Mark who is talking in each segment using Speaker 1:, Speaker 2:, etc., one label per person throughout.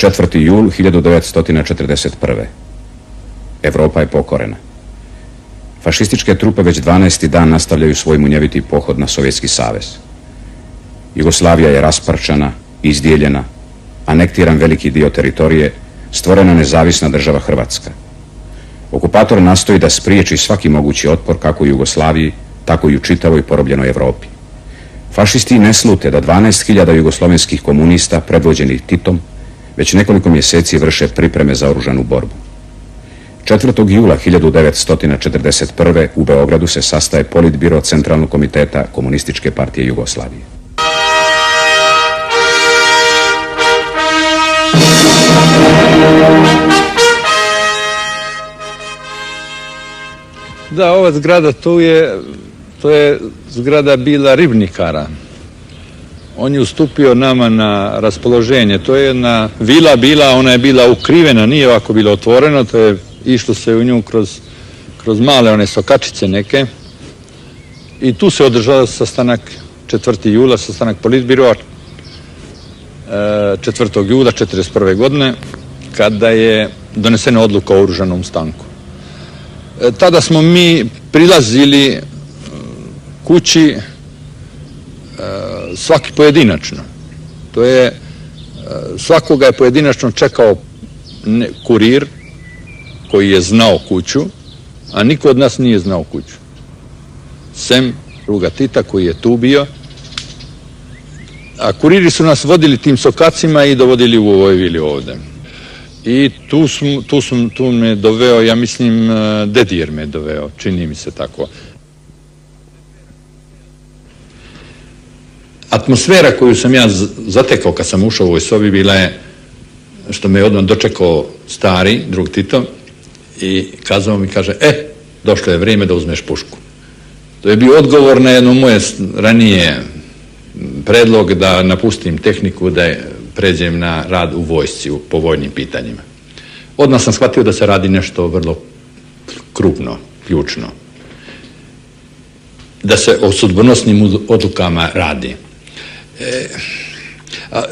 Speaker 1: 4. jul 1941. Evropa je pokorena. Fašističke trupe već 12. dan nastavljaju svoj munjeviti pohod na Sovjetski savez. Jugoslavija je rasparčana, izdijeljena, anektiran veliki dio teritorije, stvorena nezavisna država Hrvatska. Okupator nastoji da spriječi svaki mogući otpor kako u Jugoslaviji, tako i u čitavoj porobljenoj Evropi. Fašisti ne slute da 12.000 jugoslovenskih komunista predvođenih Titom već nekoliko mjeseci vrše pripreme za oružanu borbu. 4. jula 1941. u Beogradu se sastaje Politbiro Centralnog komiteta Komunističke partije Jugoslavije.
Speaker 2: Da, ova zgrada to je zgrada bila Ribnikara. On je ustupio nama na raspoloženje. To je jedna vila bila, ona je bila ukrivena, nije ovako bila otvorena, to je išlo se u nju kroz male one sokačice neke. I tu se održao sastanak 4. jula, sastanak Politbiroa 4. jula 1941. godine, kada je donesena odluka o oružanom stanku. Tada smo mi prilazili kući svaki pojedinačno. To je, svakoga je pojedinačno čekao kurir koji je znao kuću, a niko od nas nije znao kuću. Sem druga Tita koji je tu bio. A kuriri su nas vodili tim sokacima i dovodili u ovoj vili ovdje. I tu me doveo, ja mislim, Dedijer me doveo, čini mi se tako. Atmosfera koju sam ja zatekao kad sam ušao u ovoj sobi bila je, što me je odmah dočekao stari, drug Tito, i kazao mi, kaže, došlo je vrijeme da uzmeš pušku. To je bio odgovor na jedno moje ranije predlog da napustim tehniku, da pređem na rad u vojsci po vojnim pitanjima. Odmah sam shvatio da se radi nešto vrlo krupno, ključno. Da se o sudbonosnim odlukama radi.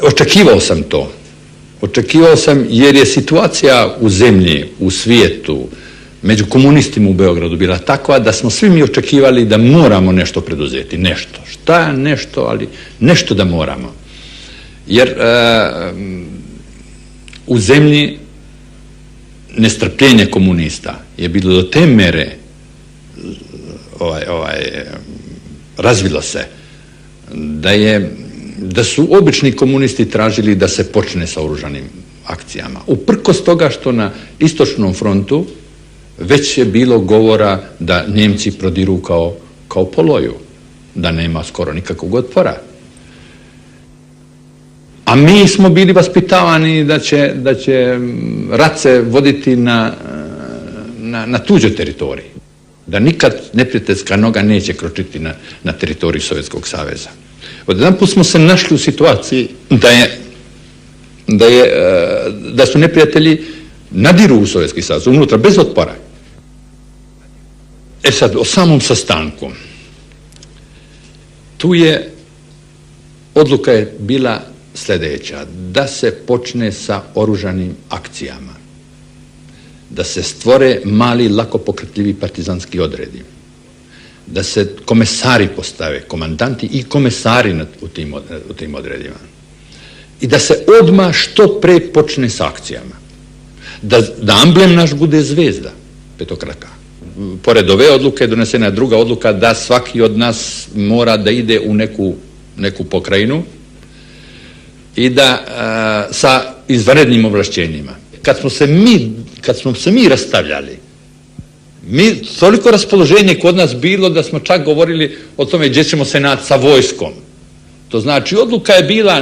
Speaker 2: Očekivao sam to. Očekivao sam jer je situacija u zemlji, u svijetu, među komunistima u Beogradu bila takva da smo svi mi očekivali da moramo nešto preduzeti. Nešto. Šta nešto, ali nešto da moramo. Jer u zemlji nestrpljenje komunista je bilo do te mere razvilo se da su obični komunisti tražili da se počne sa oružanim akcijama. Uprkos toga što na istočnom frontu već je bilo govora da Njemci prodiru kao po loju, da nema skoro nikakvog otpora. A mi smo bili vaspitavani da će rat se voditi na tuđoj teritoriji. Da nikad neprijateljska noga neće kročiti na teritoriju Sovjetskog saveza. Odjedanput smo se našli u situaciji da su neprijatelji nadiru u Sovjetski savez, unutra, bez otpora. Sad, o samom sastanku. Tu je, odluka je bila sljedeća, da se počne sa oružanim akcijama, da se stvore mali, lako pokretljivi partizanski odredi, da se komesari postave, komandanti i komesari u tim odredima i da se odmah što pre počne s akcijama, da amblem naš bude zvezda petokraka. Pored ove odluke donesena je druga odluka da svaki od nas mora da ide u neku pokrajinu i da sa izvanrednim ovlašćenjima. Kad smo se mi rastavljali, toliko raspoloženje kod nas bilo da smo čak govorili o tome gdje ćemo se naći sa vojskom. To znači odluka je bila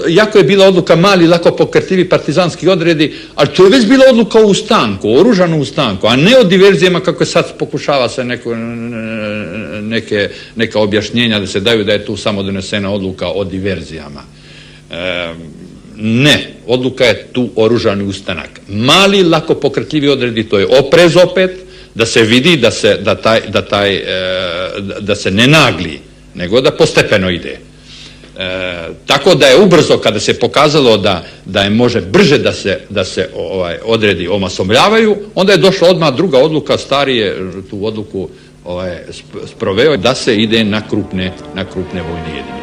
Speaker 2: jako je bila odluka mali, lako pokretljivi partizanski odredi, ali to je već bila odluka o ustanku, o oružanom ustanku, a ne o diverzijama kako je sad pokušava se neka objašnjenja da se daju da je tu samo donesena odluka o diverzijama. Ne, odluka je tu oružani ustanak. Mali, lako pokretljivi odredi, to je oprez opet, da se vidi da se ne nagli, nego da postepeno ide. Tako da je ubrzo, kada se pokazalo da je može brže da se odredi omasovljavaju, onda je došla odmah druga odluka, starije tu odluku sproveo da se ide na krupne vojne jedinice.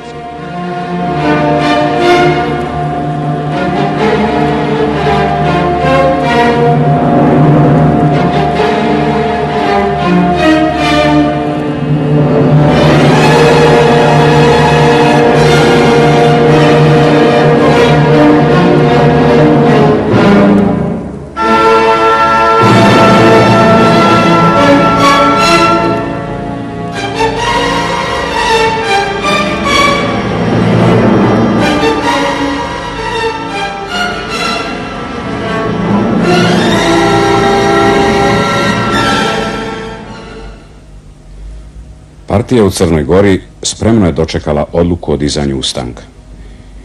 Speaker 1: Partija u Crnoj Gori spremno je dočekala odluku o dizanju ustanka.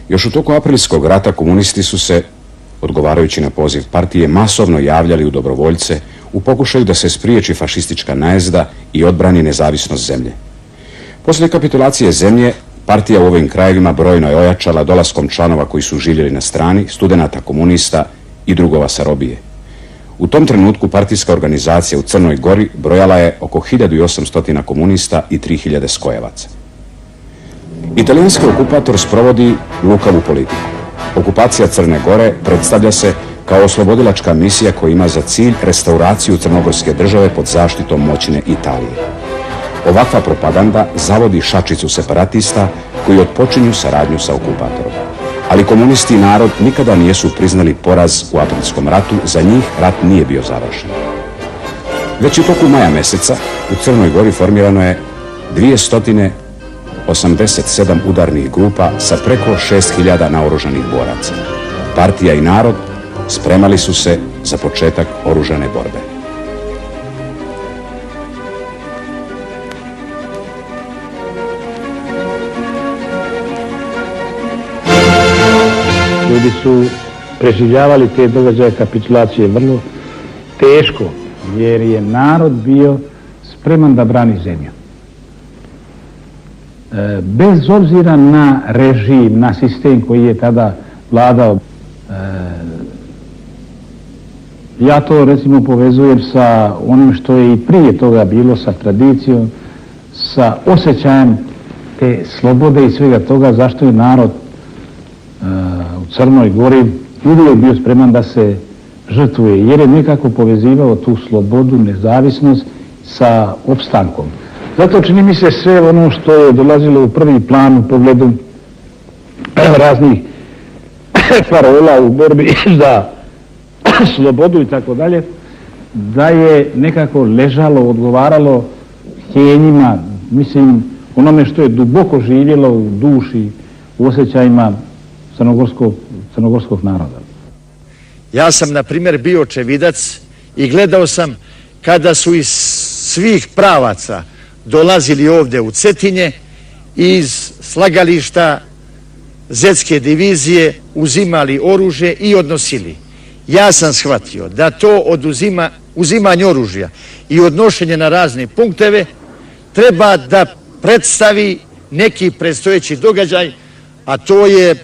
Speaker 1: Još u toku aprilskog rata komunisti su se, odgovarajući na poziv partije, masovno javljali u dobrovoljce u pokušaju da se spriječi fašistička najezda i odbrani nezavisnost zemlje. Poslije kapitulacije zemlje, partija u ovim krajevima brojno je ojačala dolaskom članova koji su živjeli na strani, studenata komunista i drugova sa robije. U tom trenutku partijska organizacija u Crnoj Gori brojala je oko 1800 komunista i 3000 skojevaca. Italijanski okupator sprovodi lukavu politiku. Okupacija Crne Gore predstavlja se kao oslobodilačka misija koja ima za cilj restauraciju crnogorske države pod zaštitom moćne Italije. Ovakva propaganda zavodi šačicu separatista koji otpočinju saradnju sa okupatorom. Ali komunisti i narod nikada nisu priznali poraz u aprilskom ratu, za njih rat nije bio završen. Već u toku maja mjeseca u Crnoj Gori formirano je 287 udarnih grupa sa preko 6000 naoružanih boraca. Partija i narod spremali su se za početak oružane borbe.
Speaker 3: Ljudi su preživljavali te događaje kapitulacije vrlo teško, jer je narod bio spreman da brani zemlju. Bez obzira na režim, na sistem koji je tada vladao, ja to recimo povezujem sa onim što je i prije toga bilo, sa tradicijom, sa osjećajem te slobode i svega toga, zašto je narod u Crnoj Gori uvijek bio spreman da se žrtvuje, jer je nekako povezivao tu slobodu, nezavisnost sa opstankom. Zato čini mi se sve ono što je dolazilo u prvi plan u pogledu raznih parola u borbi za slobodu i tako dalje, da je nekako ležalo, odgovaralo htjenjima, mislim, onome što je duboko živjelo u duši, u osjećajima crnogorskog naroda.
Speaker 4: Ja sam, na primjer, bio očevidac i gledao sam kada su iz svih pravaca dolazili ovdje u Cetinje iz slagališta Zetske divizije, uzimali oružje i odnosili. Ja sam shvatio da to uzimanje oružja i odnošenje na razne punkteve treba da predstavi neki predstojeći događaj, a to je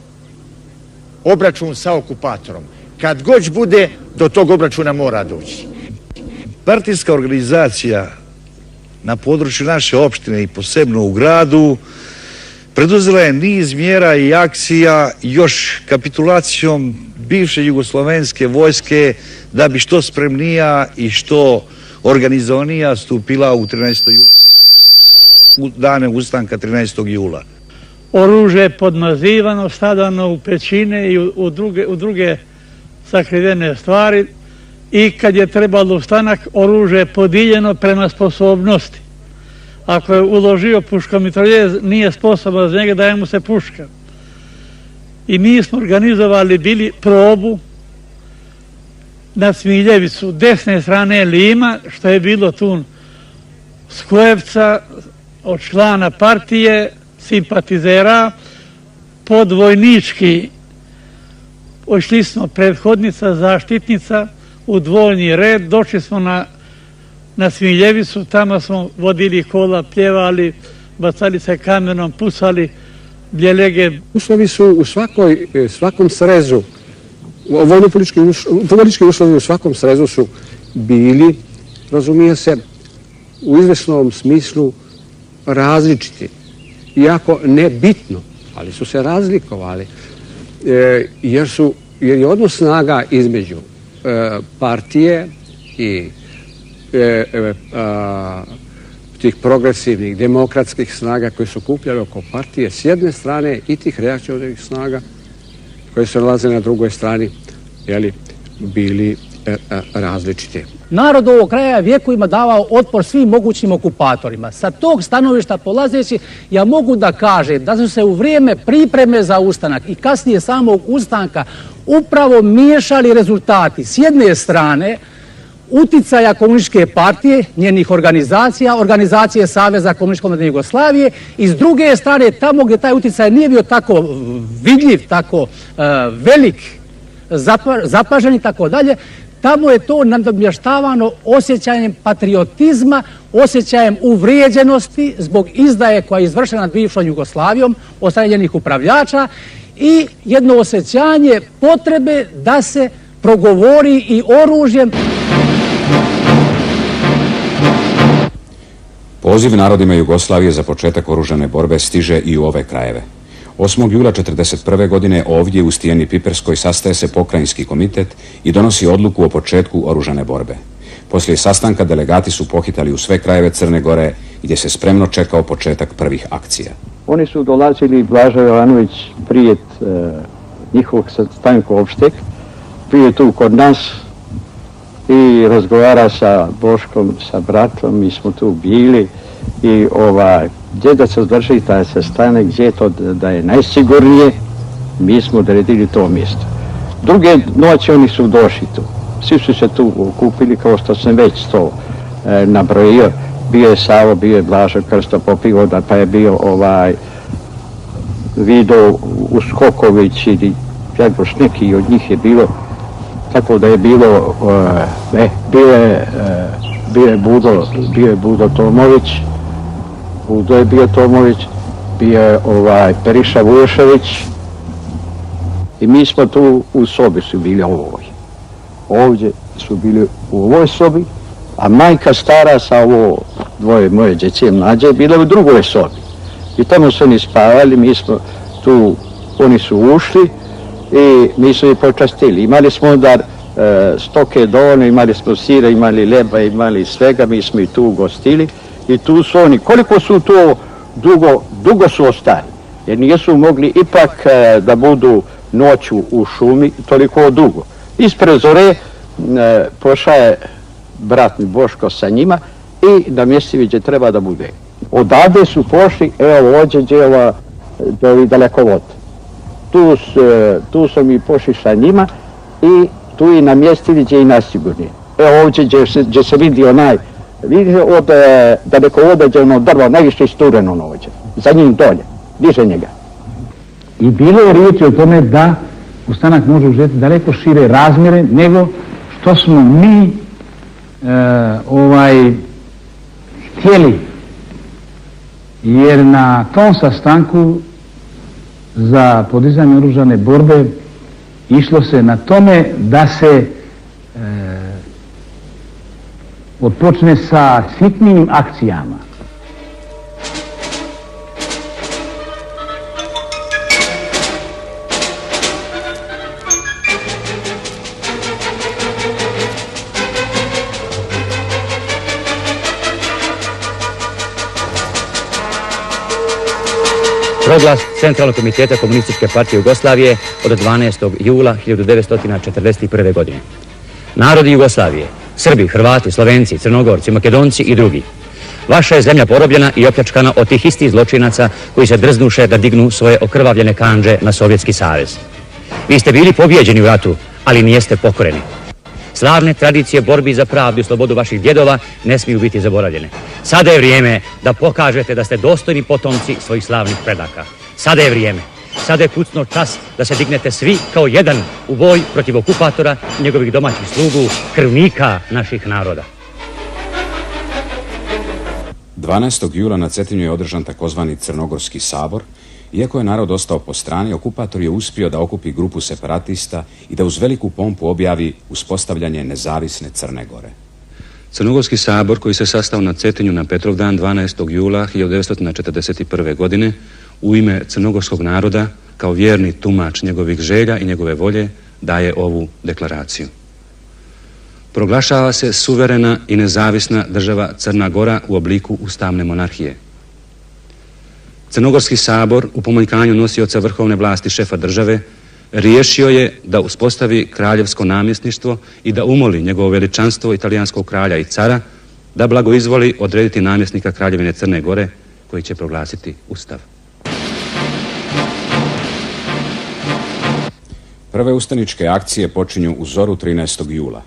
Speaker 4: obračun sa okupatorom. Kad god bude, do tog obračuna mora doći.
Speaker 5: Partijska organizacija na području naše opštine i posebno u gradu preduzela je niz mjera i akcija još kapitulacijom bivše jugoslovenske vojske da bi što spremnija i što organizovanija stupila u 13. jula, u dane ustanka 13. jula.
Speaker 6: Oružje podmazivano, stavljano u pećine i u druge sakrivene stvari, i kad je trebalo ustanak, oružje podijeljeno prema sposobnosti. Ako je uložio puškomitraljez, nije sposoban za njega, daje mu se puška. I mi smo organizovali bili probu na Smiljevicu, desne strane Lima, što je bilo tu Skojevca, od člana partije, simpatizera, podvojnički. Ošli smo prethodnica, zaštitnica, u dvojni red, došli smo na Smiljevicu, tamo smo vodili kola, pjevali, bacali se kamenom, pucali, bijelege.
Speaker 7: Uslovi su u svakom srezu, vojno-politički uslovi u svakom srezu su bili, razumije se, u izvesnom smislu različiti. Iako ne bitno, ali su se razlikovali, jer je odnos snaga između partije i tih progresivnih, demokratskih snaga koji su okupljali oko partije s jedne strane i tih reakcionarnih snaga koje se nalaze na drugoj strani, bili različiti.
Speaker 8: Narod ovog kraja vjekovima davao otpor svim mogućim okupatorima. Sa tog stanovišta polazeći, ja mogu da kažem da su se u vrijeme pripreme za ustanak i kasnije samog ustanka upravo miješali rezultati s jedne strane uticaja komunističke partije, njenih organizacija, organizacije Saveza komunističkih omladine Jugoslavije, i s druge strane tamo gdje taj uticaj nije bio tako vidljiv, tako velik, zapažen i tako dalje, tamo je to nadomještavano osjećajem patriotizma, osjećajem uvrijeđenosti zbog izdaje koja je izvršena nad bivšom Jugoslavijom od strane njenih upravljača i jedno osjećanje potrebe da se progovori i oružjem.
Speaker 1: Poziv narodima Jugoslavije za početak oružane borbe stiže i u ove krajeve. 8. jula 1941. godine ovdje u Stijeni Piperskoj sastaje se pokrajinski komitet i donosi odluku o početku oružane borbe. Poslije sastanka delegati su pohitali u sve krajeve Crne Gore gdje se spremno čekao početak prvih akcija.
Speaker 3: Oni su dolazili, Blažo Jovanović prije njihovog sastanka opšteg, prije tu kod nas i razgovara sa Boškom, sa bratom, mi smo tu bili i gdje da se održi taj sastanak, gdje je to da je najsigurnije, mi smo odredili to mjesto. Druge noći oni su došli tu, svi su se tu okupili kao što sam već to nabrojio, bio je Savo, bio je Blažo Krsto Popivoda, pa je bio Vido Uskoković ili još neki od njih je bilo, tako da je bilo, bio je Budo Tomović, Budo je bio Tomović, bio je Periša Vujošević i mi smo tu u sobi su bili ovoj. Ovdje su bili u ovoj sobi, a majka stara sa ovo dvoje moje djece mlađe je bila u drugoj sobi. I tamo su oni spavali, mi smo tu, oni su ušli i mi su ih počastili. Imali smo onda stoke dovoljno, imali smo sira, imali leba, imali svega, mi smo ih tu ugostili i tu su oni, koliko su to dugo su ostali, jer nisu mogli ipak da budu noću u šumi toliko dugo. Ispred zore pošao je brat mi Boško sa njima i na mjestu gdje treba da bude. Odavde su pošli, evo ovdje gdje je dalekovod. Tu su mi pošli sa njima i tu i na mjestu gdje je najsigurnije. Evo ovdje gdje se vidi vidi od dalekovoda gdje je ono drvo najviše istureno ovdje, za njim dolje, diže njega. I bilo je riječi o tome da ustanak može uzeti daleko šire razmjere nego što smo mi htjeli, jer na tom sastanku za podizanje oružane borbe išlo se na tome da se odpočne sa sitnim akcijama.
Speaker 9: Proglas Centralnog komiteta Komunističke partije Jugoslavije od 12. jula 1941. godine. Narodi Jugoslavije, Srbi, Hrvati, Slovenci, Crnogorci, Makedonci i drugi. Vaša je zemlja porobljena i opljačkana od tih istih zločinaca koji se drznuše da dignu svoje okrvavljene kandže na Sovjetski savez. Vi ste bili pobjeđeni u ratu, ali nijeste pokoreni. Slavne tradicije borbi za pravdu i slobodu vaših djedova ne smiju biti zaboravljene. Sada je vrijeme da pokažete da ste dostojni potomci svojih slavnih predaka. Sada je vrijeme, sada je kucno čas da se dignete svi kao jedan u boj protiv okupatora i njegovih domaćih slugu, krvnika naših naroda.
Speaker 1: 12. jula na Cetinju je održan takozvani Crnogorski sabor Iako je narod ostao po strani, okupator je uspio da okupi grupu separatista i da uz veliku pompu objavi uspostavljanje nezavisne Crne Gore.
Speaker 10: Crnogorski sabor, koji se sastao na Cetinju na Petrovdan 12. jula 1941. godine u ime crnogorskog naroda, kao vjerni tumač njegovih želja i njegove volje, daje ovu deklaraciju. Proglašava se suverena i nezavisna država Crna Gora u obliku ustavne monarhije. Crnogorski sabor u pomanjkanju nosioca vrhovne vlasti šefa države riješio je da uspostavi kraljevsko namjesništvo i da umoli njegovo veličanstvo italijanskog kralja i cara da blagoizvoli odrediti namjesnika Kraljevine Crne Gore koji će proglasiti ustav.
Speaker 1: Prve ustaničke akcije počinju u zoru 13. jula.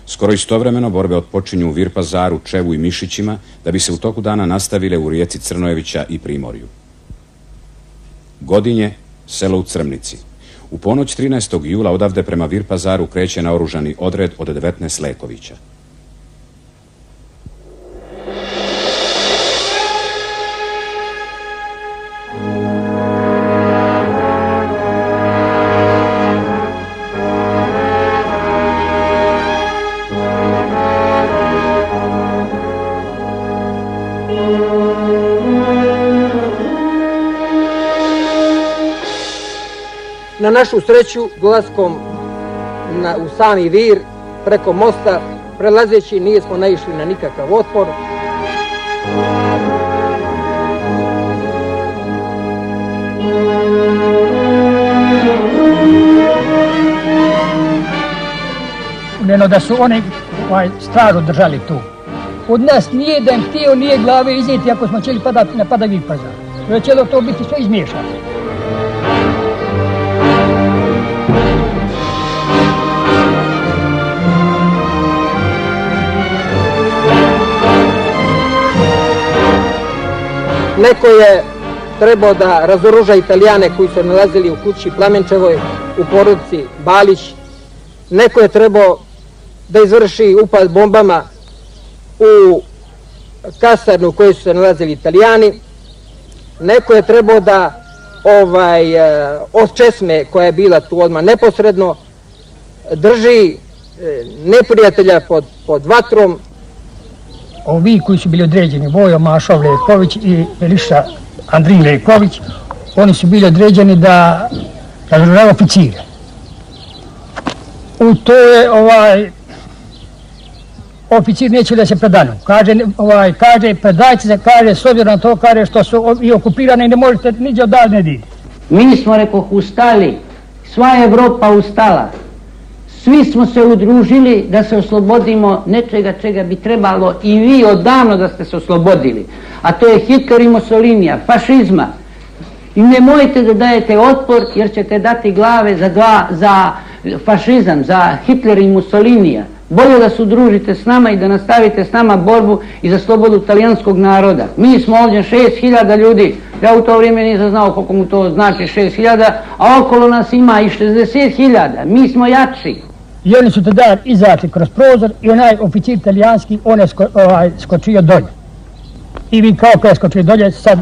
Speaker 1: Skoro istovremeno borbe otpočinju u Virpazaru, Čevu i Mišićima, da bi se u toku dana nastavile u rijeci Crnojevića i Primorju. Godinje, selo u Crmnici. U ponoć 13. jula odavde prema Virpazaru kreće naoružani odred od 19 Lekovića.
Speaker 11: Na našu sreću, dolaskom u sami Vir, preko mosta, prelazeći, nismo naišli na nikakav otpor.
Speaker 12: Neno da su oni stražu držali tu. Od nas nije da im htio, nije glave iznijeti ako smo htjeli napada Virpazar. Jer će to biti sve izmiješano.
Speaker 11: Neko je trebao da razoruža Italijane koji su nalazili u kući Plamenčevoj, u porodici Balić. Neko je trebao da izvrši upad bombama u kasarnu u kojoj su se nalazili Italijani. Neko je trebao da od česme koja je bila tu odmah neposredno drži neprijatelja pod vatrom.
Speaker 12: Ovi koji su bili određeni, Vojo Mašov Lejković i Eliša Andrin Lejković, oni su bili određeni da razoružavaju oficire. U to je oficir neće da se predanu. Kaže predajte se, kaže s obzirom na to, kaže što su i okupirani i ne možete niđe odavde ne ide.
Speaker 13: Mi smo, rekoh, ustali, sva Evropa ustala. Svi smo se udružili da se oslobodimo nečega čega bi trebalo i vi odavno da ste se oslobodili. A to je Hitler i Mussolinija, fašizma. I nemojte da dajete otpor jer ćete dati glave za fašizam, za Hitler i Mussolinija. Bolje da se udružite s nama i da nastavite s nama borbu i za slobodu talijanskog naroda. Mi smo ovdje 6000 ljudi. Ja u to vrijeme nisam znao koliko mu to znači 6000, a okolo nas ima i 60.000. Mi smo jači.
Speaker 12: I oni su tada izašli kroz prozor i onaj oficir talijanski, on je skočio dolje. I vi kao je skočio dolje, sad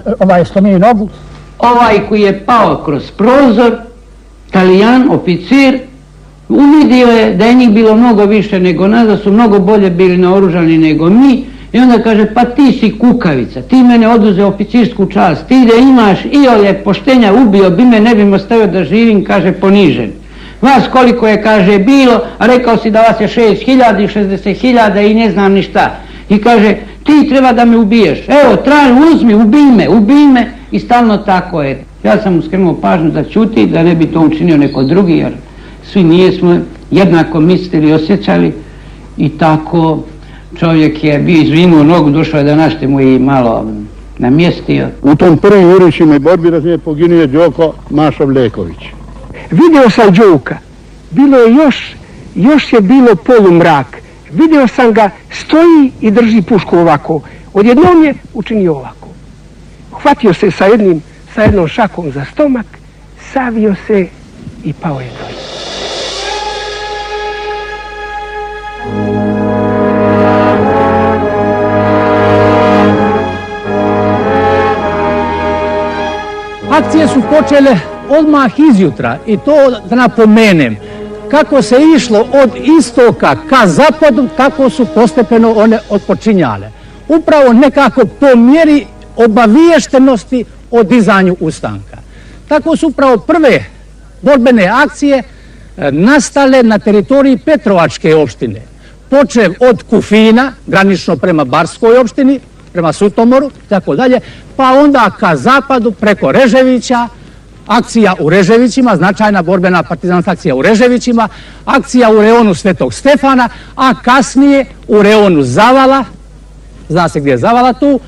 Speaker 12: slomio nogu.
Speaker 13: Ovaj koji je pao kroz prozor, Talijan, oficir, uvidio je da je njih bilo mnogo više nego nas, da su mnogo bolje bili naoružani nego mi. I onda kaže, pa ti si kukavica, ti mene oduzeo oficirsku čast, ti da imaš iole poštenja, ubio bi me, ne bi me ostavio da živim, kaže, ponižen. Vas koliko je, kaže, bilo, a rekao si da vas je 6000 i 60.000 i ne znam ni šta. I kaže, ti treba da me ubiješ, evo, uzmi, ubij me i stalno tako je. Ja sam mu skrenuo pažnju da ćuti, da ne bi to učinio neko drugi, jer svi nijesmo jednako mislili i osjećali i tako čovjek je bio izvinuo nogu, došao je da našte mu i malo namjestio.
Speaker 14: U tom prvim jurišima i borbi razmije poginuo je Đoko Mašov Leković.
Speaker 15: Vidio sam Đuka, bilo je još je bilo polumrak. Vidio sam ga, stoji i drži pušku ovako. Odjednom je učinio ovako. Hvatio se sa jednom šakom za stomak, savio se i pao je dolje.
Speaker 13: Pa
Speaker 8: akcije su počele odmah izjutra i to da napomenem, kako se išlo od istoka ka zapadu, tako su postepeno one otpočinjale. Upravo nekako po mjeri obaviještenosti o dizanju ustanka. Tako su upravo prve borbene akcije nastale na teritoriji Petrovačke opštine. Počev od Kufina, granično prema Barskoj opštini, prema Sutomoru, tako dalje, pa onda ka zapadu preko Reževića, akcija u Reževićima, značajna borbena partizanska akcija u Reževićima, akcija u reonu Svetog Stefana, a kasnije u reonu Zavala, zna se gdje je Zavala tu,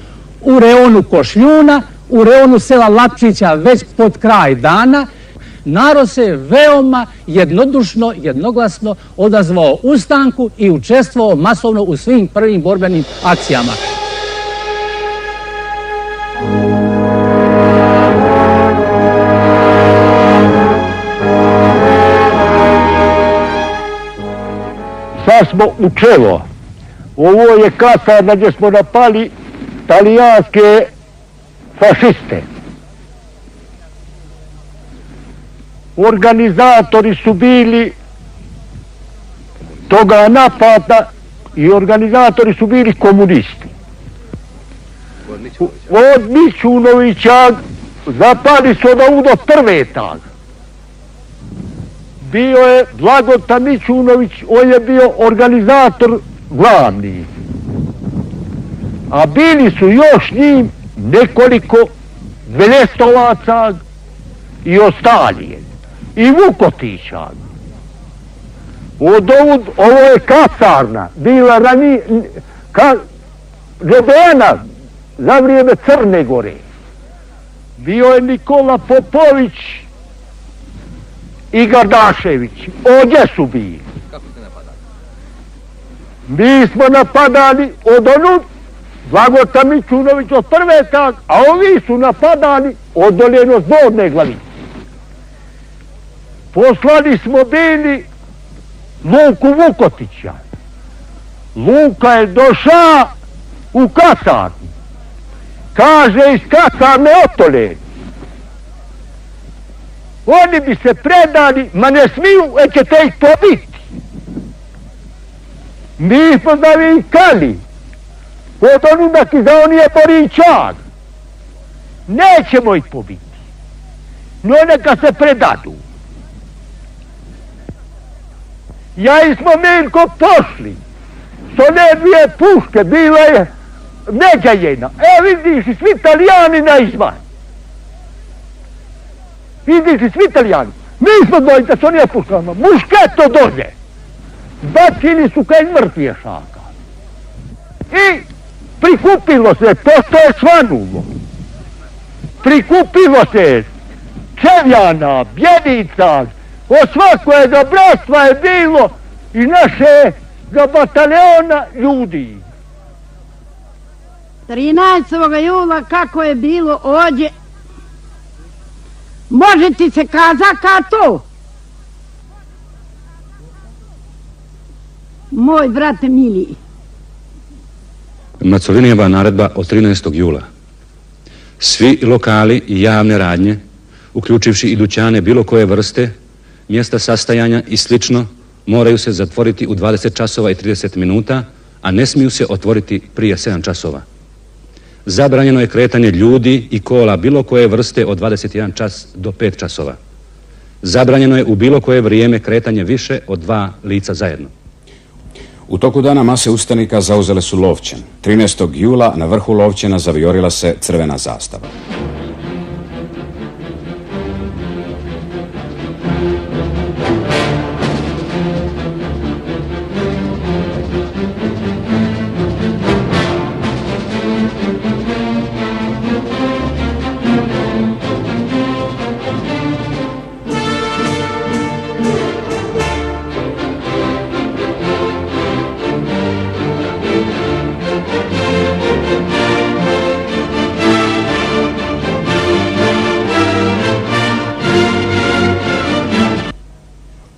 Speaker 8: u reonu Košljuna, u reonu sela Lapčića već pod kraj dana. Narod se veoma jednodušno, jednoglasno odazvao ustanku i učestvovao masovno u svim prvim borbenim akcijama.
Speaker 14: Sad smo u Čelo. Ovo je kasarna gdje smo napali talijanske fašiste. Organizatori su bili toga napada i organizatori su bili komunisti. Od Mićunovića zapali su da udo prve tag. Bio je Blagota Mićunović, on je bio organizator glavni. A bili su još njim nekoliko Venestovaca i ostalije. I Vukotića. Ovo je kasarna, bila ranije, Rebena za vrijeme Crne Gore. Bio je Nikola Popović i Gardašević. Ovdje su bili.
Speaker 2: Kako ste napadali?
Speaker 14: Mi smo napadali od onu Blagota Mićunović od prve tag, a ovi su napadali od doljeno Zborne Glavice. Poslali smo bili Luku Vukotića. Luka je došao u kasarnu. Kaže iz kasarne otole. Oni bi se predali, ma ne smiju, ćete ih pobiti. Mi smo zavikali. Od onuda ki za on je Boričak. Nećemo ih pobiti. No neka se predadu. Ja i smo Milko pošli. S one dvije puške, bila je Neđa jedna. Vidiš, i svi Italijani na izvan. Vidiš, i svi Italijani. Mi smo dvojica s onije puškama. Mušketo dolje. Bacili su kaj mrtvije šaka. I prikupilo se, pošto je Švanulo. Prikupilo se Čevljana, Bjenica, od svakojeg bratstva je bilo i naše bataliona ljudi.
Speaker 16: 13. jula kako je bilo ovdje, može ti se kaza ka to? Moj brate mili.
Speaker 10: Macolinijeva naredba od 13. jula. Svi lokali i javne radnje, uključivši i dućane bilo koje vrste, mjesta sastajanja i slično, moraju se zatvoriti u 20 časova i 30 minuta, a ne smiju se otvoriti prije 7 časova. Zabranjeno je kretanje ljudi i kola bilo koje vrste od 21 čas do 5 časova. Zabranjeno je u bilo koje vrijeme kretanje više od 2 lica zajedno.
Speaker 1: U toku dana mase ustanika zauzele su Lovćen. 13. jula na vrhu Lovćena zavijorila se crvena zastava.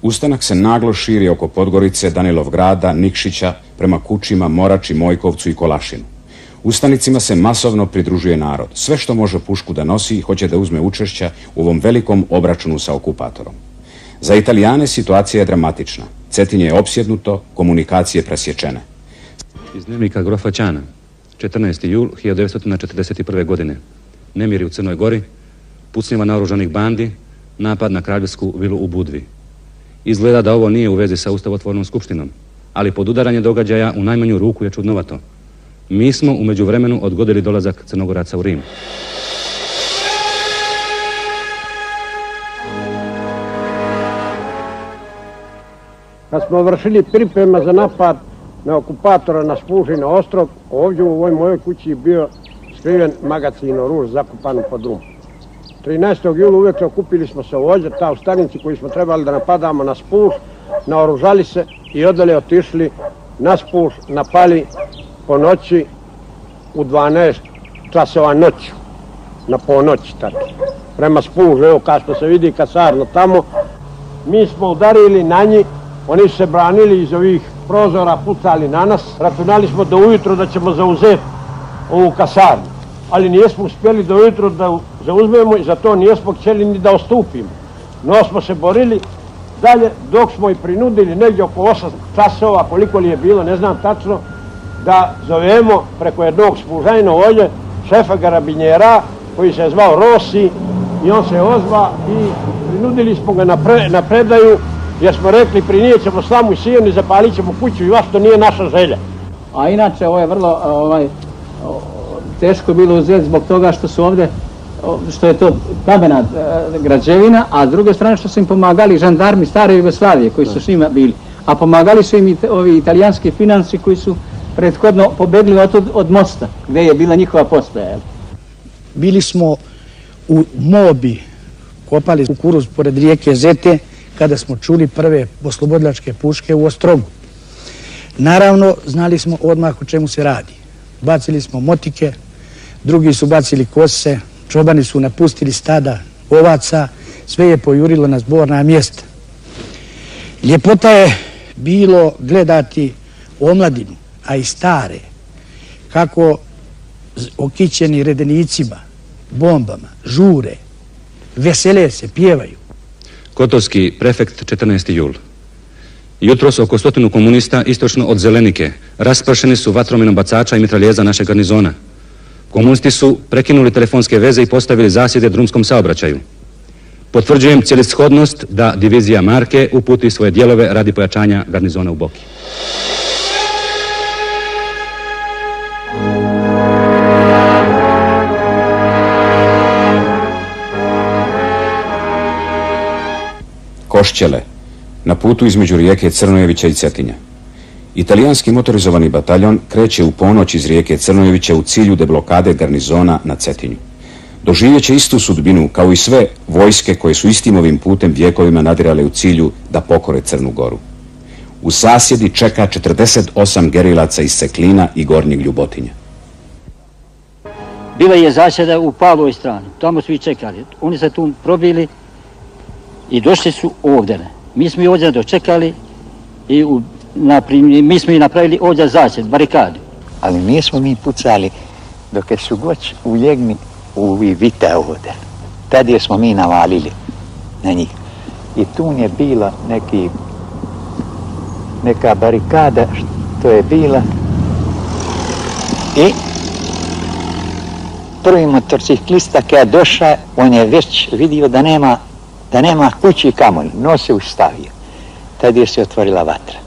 Speaker 1: Ustanak se naglo širi oko Podgorice, Danilovgrada, Nikšića, prema Kučima, Morači, Mojkovcu i Kolašinu. Ustanicima se masovno pridružuje narod. Sve što može pušku da nosi hoće da uzme učešća u ovom velikom obračunu sa okupatorom. Za Italijane situacija je dramatična. Cetinje je opsjednuto, komunikacije presječene.
Speaker 10: Iz dnevnika grofa Ćana, 14. jul 1941. godine. Nemiri u Crnoj Gori, pucnjava naoružanih bandi, napad na kraljevsku vilu u Budvi. Izgleda da ovo nije u vezi sa ustavotvornom skupštinom, ali podudaranje događaja u najmanju ruku je čudnovato. Mi smo u međuvremenu odgodili dolazak Crnogoraca u Rim.
Speaker 7: Kad smo vršili priprema za napad na okupatora na Spužina ostrog, ovdje u ovoj mojoj kući je bio skriven magacin oruž zakupan pod rum. 13. jula uvijek okupili smo se ovdje, ta ustanici koji smo trebali da napadamo na Spuž, naoružali se i odale otišli na Spuž, napali po noći u 12 časova noću, na ponoći tako. Prema Spužu, evo kao što se vidi kasarno tamo, mi smo udarili na njih, oni su se branili iz ovih prozora, pucali na nas, računali smo do ujutro da ćemo zauzeti ovu kasarnu, ali nijesmo uspjeli do ujutro da zauzmemo i zato nijesmo htjeli ni da ostupimo. No smo se borili dalje dok smo i prinudili negdje oko 8 časova, koliko li je bilo, ne znam tačno, da zovemo preko jednog Spužanina ovdje šefa karabinjera koji se je zvao Rossi i on se ozva i prinudili smo ga na predaju jer smo rekli prinijet ćemo slamu i sijon i zapalit ćemo kuću i vas to nije naša želja.
Speaker 8: A inače ovo je vrlo teško bilo uzeti zbog toga što su ovdje, što je to kamena građevina, a s druge strane što su im pomagali žandarmi stare Jugoslavije koji su s njima bili. A pomagali su im i ovi italijanski financi koji su prethodno pobegli od mosta gdje je bila njihova postaja.
Speaker 17: Bili smo u Mobi, kopali kukuruz pored rijeke Zete, kada smo čuli prve oslobodilačke puške u Ostrogu. Naravno, znali smo odmah o čemu se radi. Bacili smo motike, drugi su bacili kose, čobani su napustili stada ovaca, sve je pojurilo na zborna mjesta. Ljepota je bilo gledati omladinu, a i stare, kako okićeni redenicima, bombama, žure, vesele se, pjevaju.
Speaker 10: Kotovski prefekt, 14. jul. Jutros oko 100 komunista istočno od Zelenike raspršeni su vatromenom bacača i mitraljeza našeg garnizona. Komunisti su prekinuli telefonske veze i postavili zasjede drumskom saobraćaju. Potvrđujem cjelishodnost da divizija Marke uputi svoje dijelove radi pojačanja garnizona u Boki.
Speaker 1: Košćele, na putu između rijeke Crnojevića i Cetinja. Italijanski motorizovani bataljon kreće u ponoć iz rijeke Crnojevića u cilju deblokade garnizona na Cetinju. Doživjet će istu sudbinu kao i sve vojske koje su istim ovim putem vjekovima nadirale u cilju da pokore Crnu Goru. U Sasjedi čeka 48 gerilaca iz Seklina i Gornjeg Ljubotinja.
Speaker 18: Bila je zasjeda u Pavlovoj strani, tamo su i čekali. Oni se tu probili i došli su ovdje. Mi smo i ovdje dočekali i mi smo i napravili ovdje zasjed, barikadu.
Speaker 19: Ali nismo mi pucali dok su goć u Ljegni u Vita ovdje. Tad smo mi navalili na njih. I tu je bila neka barikada što je bila. I prvi motorciklista kada je došao, on je već vidio da nema kući kamoli, nos je ustavio. Tad je se otvorila vatra.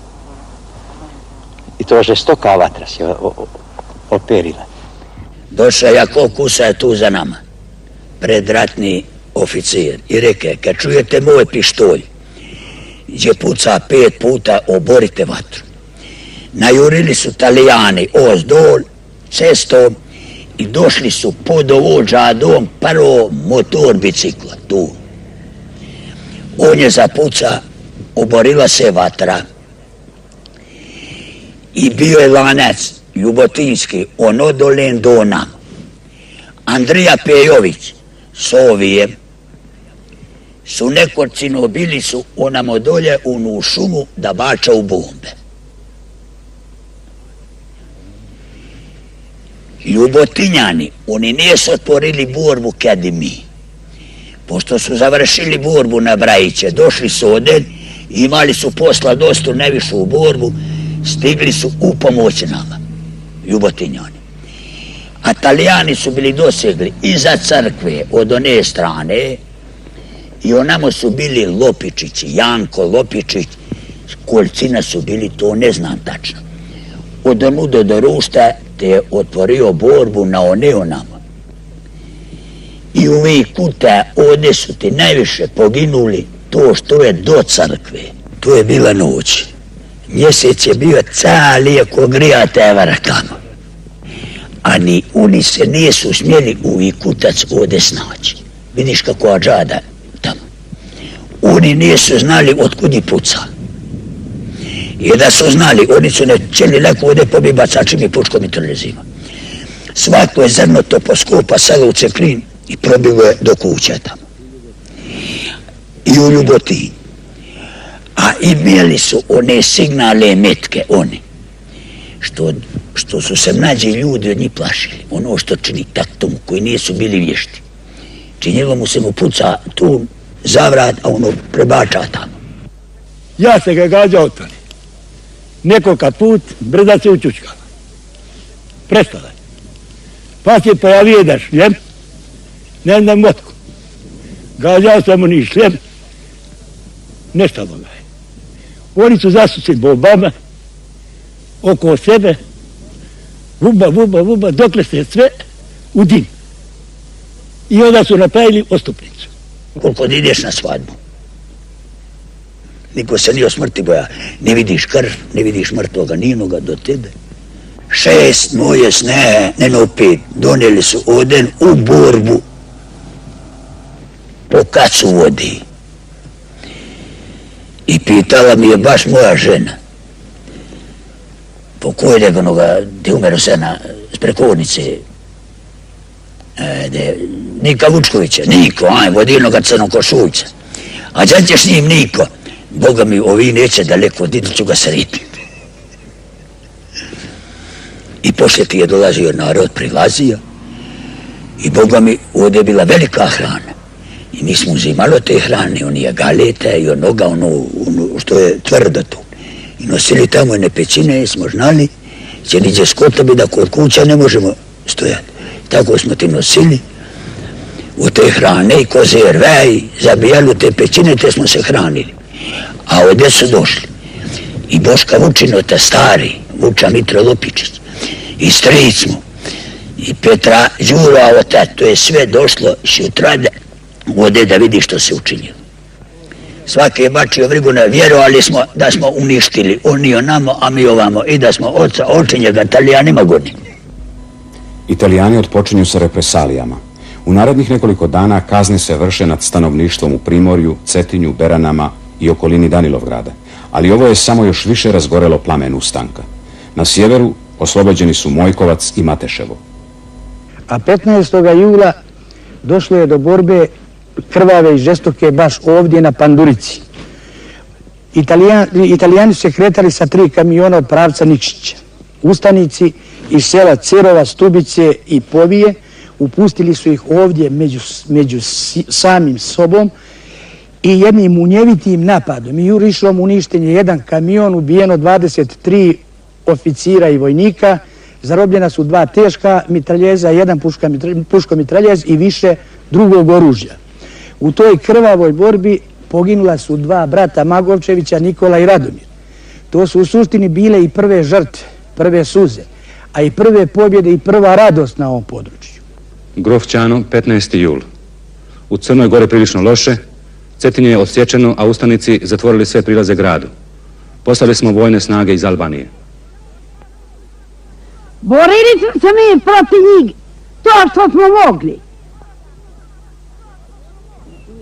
Speaker 19: I to žestoka vatra se operila.
Speaker 20: Došao Jakov Kusa je tu za nama, predratni oficir, i reke, kad čujete moj pištolj, gdje puca 5 puta, oborite vatru. Najurili su Italijani ozdol, cestom, i došli su pod ovođadom prvo motor bicikla, tu. On je zapuca, oborila se vatra i bio je lanac Ljubotinski, on odolen do nam. Andrija Pejović s ovijem su nekorcino bili su onamo dolje u šumu da bača u bombe. Ljubotinjani, oni nisu otvorili borbu kad i mi. Pošto su završili borbu na Brajiće, došli su ovdje, imali su posla dosta nevišu borbu, stigli su u pomoć nama, Ljubotinjani. A Talijani su bili dosegli iza crkve od one strane i onamo su bili Lopičići, Janko Lopičić, kolicina su bili, to ne znam tačno. Od onuda do Rušta te je otvorio borbu na one onamo. I uvijek kuta ovdje su ti najviše poginuli to što je do crkve. To je bila noć. Mjesec je bio cali ako grijate evrakama. A ni oni se nisu smjeli uvijek kutac ovdje snaći. Vidiš kako ađada tamo. Oni nisu znali otkud je puca. I da su znali, oni su ne cijeli leko ovdje pobi bacačim i pučkom i trljezima. Svako je zrno to poskupa selo u Ceklin i probilo je do kuća tamo. I u Ljubotiji. A imeli su one signale metke, oni. Što su se mlađi ljudi od njih plašili. Ono što čini taktom koji nisu bili vješti. Činjelo mu se mu puca tu zavrat, a ono prebača tamo.
Speaker 14: Ja se ga gađao tani. Nekoliko put brda se učučkala. Prestala je. Pa se pojavio jedan šljem, ne znam otko. Gađao sam mu ni šljem, nestalo ga je. Oni su zasucili bombama oko sebe, vuba, dokle se sve u dim. I onda su napravili ostupnicu.
Speaker 20: Koliko ideš na svadbu, niko se nije o smrti boja. Ne vidiš krv, ne vidiš mrtvoga ninoga do tebe. 6 moje sne, ne 5, donijeli su oden u borbu po kacu vodi. I pitala mi je baš moja žena, pokojnog onoga, gdje umero sena s prekovnice, Nika Vučkovića, Niko, vodilnoga crnokošuljca. A džad ćeš s njim Niko? Boga mi, ovi neće daleko, diti ću ga sretiti. I poslije ti je dolazio narod, prilazio. I Boga mi, ovdje je bila velika hrana. I mi smo uzimali od te hrane, onije galete i onoga, ono što je tvrdo tu. I nosili tamo one pećine, smo znali, će niđe skota bi da kod kuća ne možemo stojati. Tako smo ti nosili u te hrane i konzerve i zabijali u te pećine, te smo se hranili. A ovdje su došli i Boška Vučinota stari, Vuča Mitra Lopičić, i stric mu, i Petra Đura, to je sve došlo šutrade ovdje da vidi što se učinilo. Svaki je bačio vrigu na vjerovali smo da smo uništili oni onamo, a mi ovamo, i da smo oca očinjega Talijanima godini.
Speaker 1: Italijani otpočinju sa represalijama. U narednih nekoliko dana kazne se vrše nad stanovništvom u Primorju, Cetinju, Beranama i okolini Danilovgrada. Ali ovo je samo još više razgorelo plamen ustanka. Na sjeveru oslobođeni su Mojkovac i Mateševo.
Speaker 17: A 15. jula došlo je do borbe krvave i žestoke baš ovdje na Pandurici. Italijani su se kretali sa 3 kamiona od pravca Nikšića. Ustanici iz sela Cerova, Stubice i Povije upustili su ih ovdje među samim sobom i jednim munjevitim napadom i jurišom uništen je jedan kamion, ubijeno 23 oficira i vojnika, zarobljena su 2 teška mitraljeza, 1 puško mitraljez i više drugog oružja. U toj krvavoj borbi poginula su 2 brata Magovčevića, Nikola i Radomir. To su u suštini bile i prve žrtve, prve suze, a i prve pobjede i prva radost na ovom području.
Speaker 10: Grof Ćano, 15. jul. U Crnoj Gori prilično loše, Cetinje je odsječeno, a ustanici zatvorili sve prilaze gradu. Poslali smo vojne snage iz Albanije.
Speaker 16: Borili smo se mi protiv njih, to što smo mogli.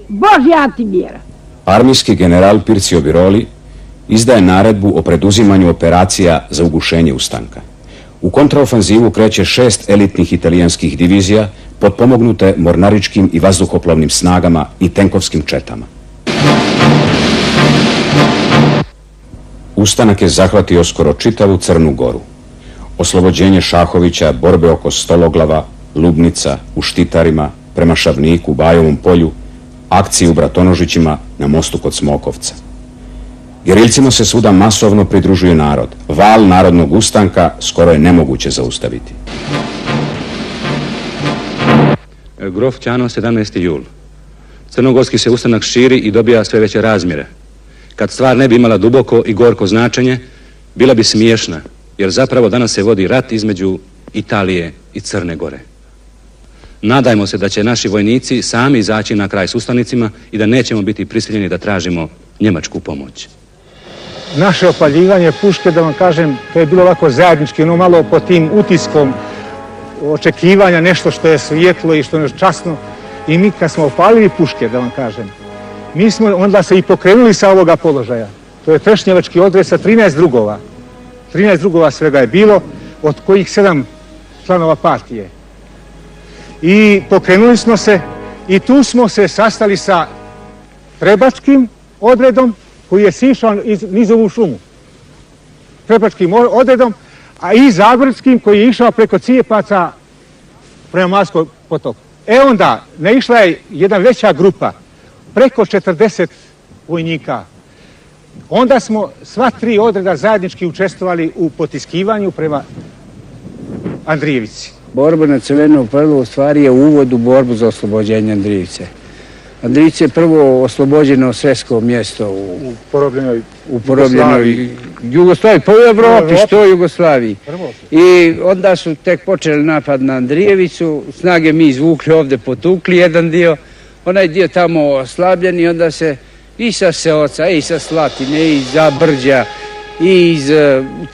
Speaker 16: Božja ti mjera.
Speaker 1: Armijski general Pircio Biroli izdaje naredbu o preduzimanju operacija za ugušenje ustanka. U kontraofanzivu kreće 6 elitnih italijanskih divizija potpomognute mornaričkim i vazduhoplovnim snagama i tenkovskim četama. Ustanak je zahvatio skoro čitavu Crnu Goru. oslobođenje Šahovića, borbe oko Stologlava, Lubnica, u Štitarima, prema Šavniku, Bajovom polju, akciji u Bratonožićima, na mostu kod Smokovca. Geriljcima se svuda masovno pridružuje narod. Val narodnog ustanka skoro je nemoguće zaustaviti.
Speaker 10: Grof Ćano, 17. jul. Crnogorski se ustanak širi i dobija sve veće razmjere. Kad stvar ne bi imala duboko i gorko značenje, bila bi smiješna, jer zapravo danas se vodi rat između Italije i Crne Gore. Nadajmo se da će naši vojnici sami izaći na kraj s ustanicima i da nećemo biti prisiljeni da tražimo njemačku pomoć.
Speaker 14: Naše opaljivanje puške, da vam kažem, to je bilo ovako zajednički, ono malo pod tim utiskom očekivanja, nešto što je svijetlo i što je časno. I mi kad smo opalili puške, da vam kažem, mi smo onda se i pokrenuli sa ovoga položaja. To je trešnjevački odred sa 13 drugova. 13 drugova svega je bilo, od kojih 7 članova partije. I pokrenuli smo se i tu smo se sastali sa Trebačkim odredom koji je sišao iz nizovu šumu. Trebačkim odredom, a i Zagorskim koji je išao preko Cijepaca prema Marskoj potoku. Onda naišla je jedna veća grupa, preko 40 vojnika. Onda smo sva 3 odreda zajednički učestvovali u potiskivanju prema Andrijevici.
Speaker 3: Borba na Crvenom prvu u stvari je uvod u borbu za oslobođenje Andrijevice. Andrijevica je prvo oslobođeno sresko mjesto u porobljenoj Jugoslaviji, po Evropi, što Jugoslaviji. I onda su tek počeli napad na Andrijevicu, snage mi izvukli ovdje, potukli jedan dio, onaj dio tamo oslabljen i onda se i sa Seoca, i sa Slatine, i iz Zabrđa, i iz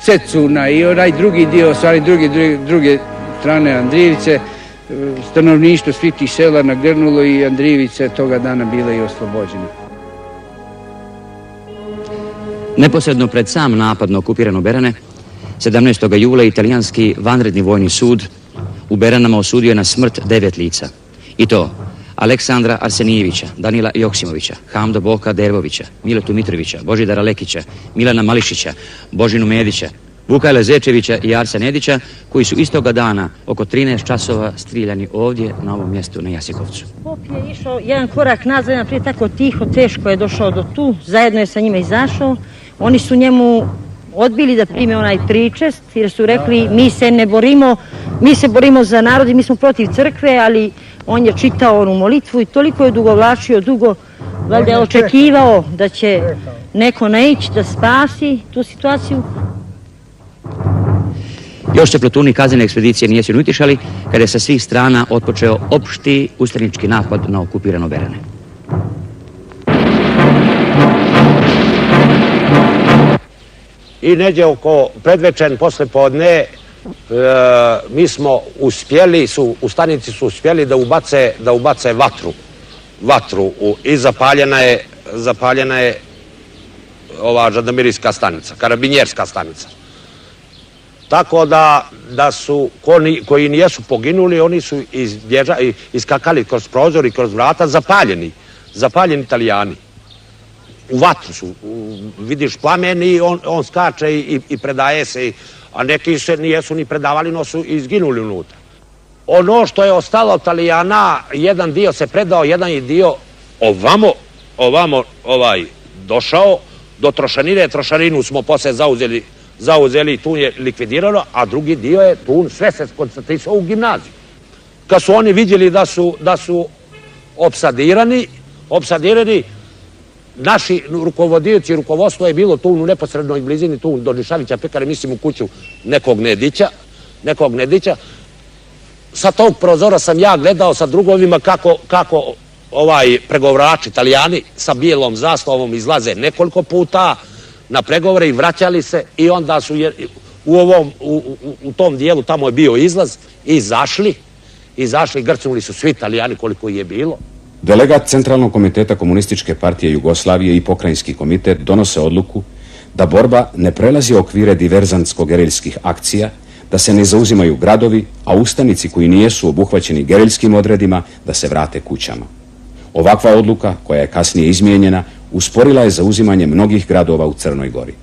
Speaker 3: Cecuna, i onaj drugi dio, stvari druge strane Andrijevice, stanovništvo svih tih sela nagrnulo i Andrijevica je toga dana bila i oslobođena.
Speaker 9: Neposredno pred sam napad na okupirano Berane, 17. jula italijanski vanredni vojni sud u Beranama osudio je na smrt 9 lica. I to Aleksandra Arsenijevića, Danila Joksimovića, Hamdo Boka Dervovića, Miletu Mitrovića, Božidara Lekića, Milana Mališića, Božinu Medića, Vukajla Zečevića i Arsa Nedića, koji su istoga dana oko 13 časova strijeljani ovdje na ovom mjestu na Jasikovcu.
Speaker 21: Pop je išao jedan korak nazad, naprijed tako tiho, teško je došao do tu, zajedno je sa njima izašao. Oni su njemu odbili da prime onaj pričest jer su rekli mi se ne borimo, mi se borimo za narod i mi smo protiv crkve, ali on je čitao onu molitvu i toliko je dugovlačio, valjda je očekivao da će neko naići da spasi tu situaciju.
Speaker 9: Još se plotuni kaznene ekspedicije nijesu ni utišali kada je sa svih strana otpočeo opšti ustanički napad na okupirano Berane.
Speaker 22: I neđe oko predvečer posle podne mi smo uspjeli, ustanici su uspjeli da ubace vatru i zapaljena je ova žandarmerijska stanica, karabinjerska stanica. Tako da su, koji nijesu poginuli, oni su iskakali kroz prozor i kroz vrata zapaljeni Italijani. U vatru su, vidiš plamen i on skače i predaje se, a neki se nijesu ni predavali, no su izginuli unutra. Ono što je ostalo od Italijana, jedan dio se predao, jedan je dio ovamo došao do Trošanine. Trošaninu smo posle zauzeli i tu je likvidirano, a drugi dio je tu sve se koncentrisao u gimnaziju. Kad su oni vidjeli da su opsadirani, naši rukovodioci, rukovodstvo je bilo tu u neposrednoj blizini, tu do Nišavića pekare, mislim u kuću nekog Nedića. Sa tog prozora sam ja gledao sa drugovima kako pregovarači Italijani sa bijelom zastavom izlaze nekoliko puta na pregovore i vraćali se i onda su u tom dijelu, tamo je bio izlaz, izašli, grcnuli su svi Italijani koliko je bilo.
Speaker 1: Delegat Centralnog komiteta Komunističke partije Jugoslavije i Pokrajinski komitet donose odluku da borba ne prelazi okvire diverzantsko-gerilskih akcija, da se ne zauzimaju gradovi, a ustanici koji nijesu obuhvaćeni geriljskim odredima da se vrate kućama. Ovakva odluka, koja je kasnije izmijenjena, usporila je zauzimanje mnogih gradova u Crnoj Gori.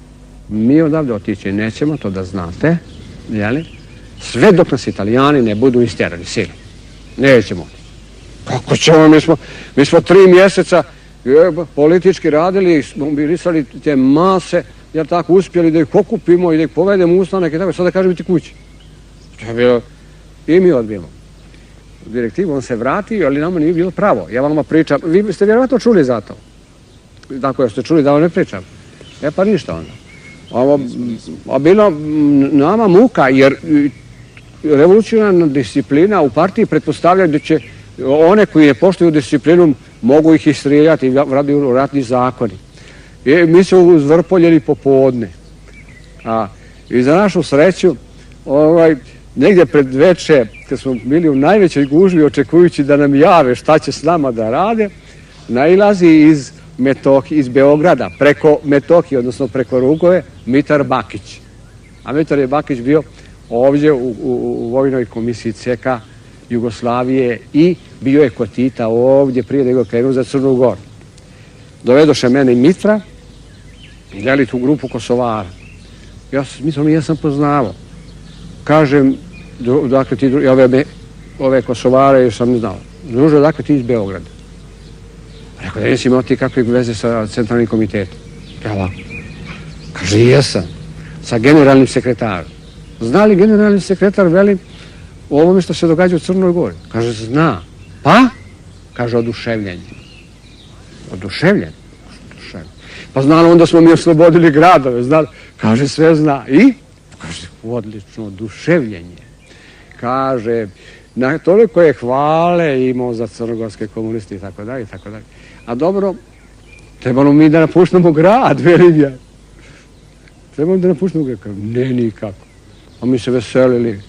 Speaker 7: Mi odavde otići nećemo, to da znate, jeli? Sve dok nas Italijani ne budu istjerali silom. Nećemo. Kako ćemo, mi smo 3 mjeseca politički radili, mobilisali te mase, jer tako uspjeli da ih okupimo i da ih povedemo u ustanak i tako, sada kažem ti kući. To je bilo, i mi odbijemo. Direktivu on se vratio, ali nama nije bilo pravo. Ja vam pričam, vi ste vjerovatno čuli za to. Tako ste čuli da vam ne pričam. Pa ništa onda. Ovo bilo nama muka, jer revolucionarna disciplina u partiji pretpostavlja da će one koji ne poštuju disciplinu mogu ih istrijeljati i radi ratni zakoni. I mi smo uzvrpoljeni popodne. I za našu sreću, negdje pred veče, kad smo bili u najvećoj gužvi očekujući da nam jave šta će s nama da rade, nailazi iz Beograda, preko Metohije, odnosno preko Rugove, Mitar Bakić. A Mitar je Bakić bio ovdje u vojnoj komisiji CK Jugoslavije i bio je kod Tita ovdje prije nego krenuo za Crnu Goru. Dovedoše mene i Mitra i deli tu grupu Kosovara. Ja sam poznavao. Kažem, dakle ti ove Kosovare još sam ne znao. Druže, dakle ti iz Beograda. Rekao da nisi imao ti kakve veze sa centralnim komitetom. Kaže, jesam. Sa generalnim sekretarom. Zna li generalni sekretar, velim, o ovome što se događa u Crnoj Gori? Kaže, zna. Pa? Kaže, oduševljenje. Oduševljenje? Pa znalo onda smo mi oslobodili gradove, znali? Kaže, sve zna. I? Kaže, odlično, oduševljenje. Kaže, toliko je hvale imao za crnogorske komuniste i tako dalje, i tako dalje. A dobro, trebalo mi da napuštamo grad, velim ja. Trebalo da napuštamo grad. Ne, nikako. A mi se veselili.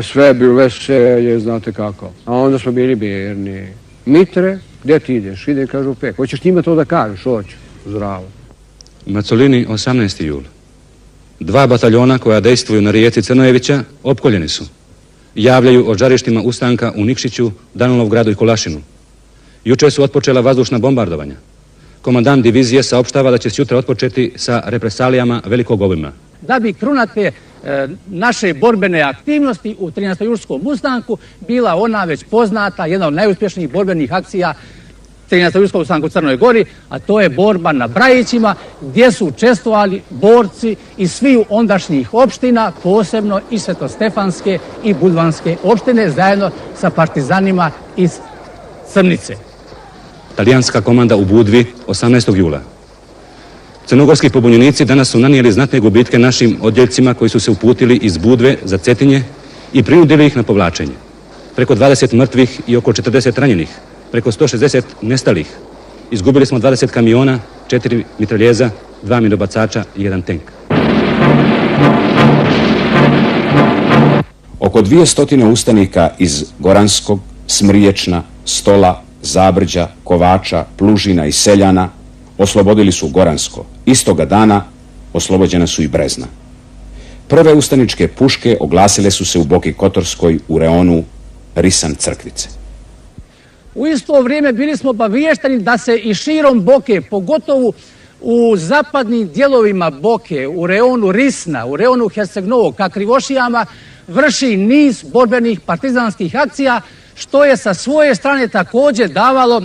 Speaker 7: Sve je bilo veselje, znate kako. A onda smo bili birni. Mitre, gdje ti ideš? Ide, kažu, Pek. Hoćeš njima to da kažeš? Hoću. Zdravo.
Speaker 10: Macolini, 18. jul. 2 bataljona koja dejstvuju na rijeci Crnojevića opkoljeni su. Javljaju o žarištima ustanka u Nikšiću, Danilovgradu i Kolašinu. Juče su otpočela vazdušna bombardovanja. Komandant divizije saopštava da će sutra otpočeti sa represalijama velikog obima.
Speaker 8: Da bi krunate naše borbene aktivnosti u 13. julijskom ustanku bila ona već poznata, jedna od najuspješnijih borbenih akcija 13. julijskog ustanka u Crnoj Gori, a to je borba na Brajićima, gdje su učestvovali borci iz svih ondašnjih opština, posebno i Svetostefanske i Budvanske opštine, zajedno sa partizanima iz Crnice.
Speaker 10: Talijanska komanda u Budvi, 18. jula. Crnogorski pobunjenici danas su nanijeli znatne gubitke našim odjeljcima koji su se uputili iz Budve za Cetinje i prinudili ih na povlačenje. Preko 20 mrtvih i oko 40 ranjenih, preko 160 nestalih. Izgubili smo 20 kamiona, 4 mitraljeza, 2 minobacača i 1 tank.
Speaker 1: Oko 200 ustanika iz Goranskog, Smriječna, Stola, Zabrđa, Kovača, Plužina i Seljana oslobodili su Goransko. Istoga dana oslobođena su i Brezna. Prve ustaničke puške oglasile su se u Boki Kotorskoj u reonu Risan Crkvice.
Speaker 8: U isto vrijeme bili smo obaviješteni da se i širom Boke, pogotovo u zapadnim dijelovima Boke, u reonu Risna, u reonu Herceg-Novog, ka Krivošijama, vrši niz borbenih partizanskih akcija, što je sa svoje strane također davalo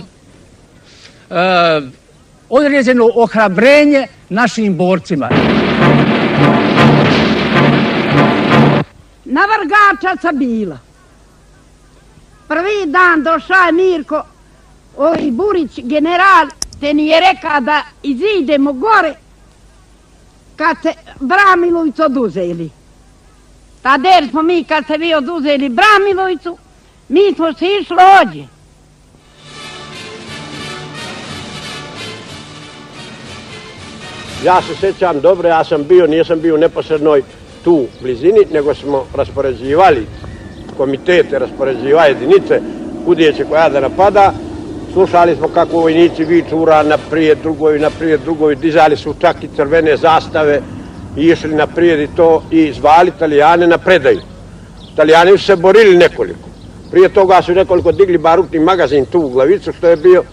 Speaker 8: određeno ohrabrenje našim borcima.
Speaker 16: Na Vrgačaca bila. Prvi dan došao je Mirko Burić, general, te ni je rekao da izidemo gore kad se Bramilovicu oduzeli. Tada smo mi kad se vi oduzeli Bramilovicu, mi smo se išli ovdje.
Speaker 4: Ja se sjećam dobro, ja sam bio, nisam bio u neposrednoj tu blizini, nego smo raspoređivali komitete, raspoređivali jedinice, kudijeće koja da napada. Slušali smo kako vojnici viču ura naprijed, drugovi, dizali su čak i crvene zastave i išli naprijed i to i zvali Italijane na predaju. Italijani su se borili nekoliko. Prije toga su nekoliko digli barutni magazin tu u glavicu što je bio.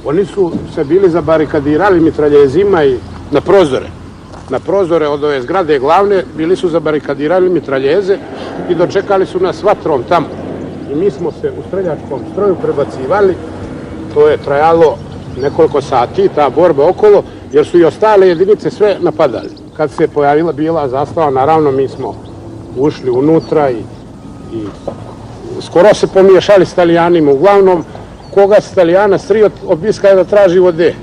Speaker 14: Oni su se bili zabarikadirali mitraljezima i
Speaker 4: na prozore. na prozore od ove zgrade glavne, bili su zabarikadirali mitraljeze i dočekali su nas vatrom tamo. I mi smo se u streljačkom stroju prebacivali, to je trajalo nekoliko sati, ta borba okolo, jer su i ostale jedinice sve napadali. Kad se pojavila bila zastava, naravno mi smo ušli unutra i skoro se pomiješali s Italijanima. Uglavnom, koga s Italijana strio obiska da traži vode.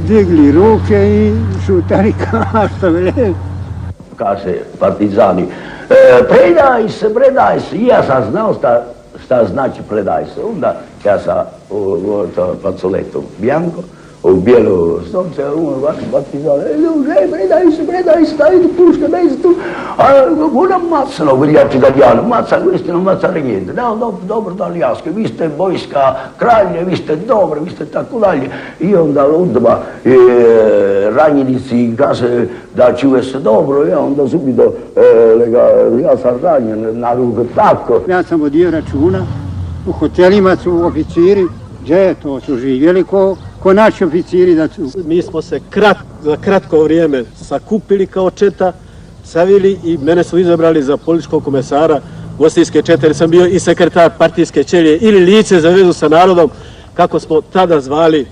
Speaker 14: Digli ruke i šutari kaštove.
Speaker 20: Kaže partizani, predaj se. I ja sam znao šta znači predaj se. Onda ja sam u pacoletu Bianco, u bijelu stolce, partizani, predaj se, daj puška, daj se tu. A ona macano, gledajte Italijano, maca regente. Dobro talijanske, vi ste vojska kralje, vi ste dobro, vi ste tako dalje. I onda udba ranjenici kaže da čuje se dobro, ja onda zubi do, ja sam ranjen na ruku, tako.
Speaker 14: Ja sam vodio računa, u hotelima su oficiri, gdje to su živjeli ko naši oficiri da su.
Speaker 4: Mi smo se za kratko vrijeme sakupili kao četa, savili i mene su izabrali za političkog komesara Gostinske čete, jer sam bio i sekretar partijske ćelije ili lice za vezu sa narodom, kako smo tada zvali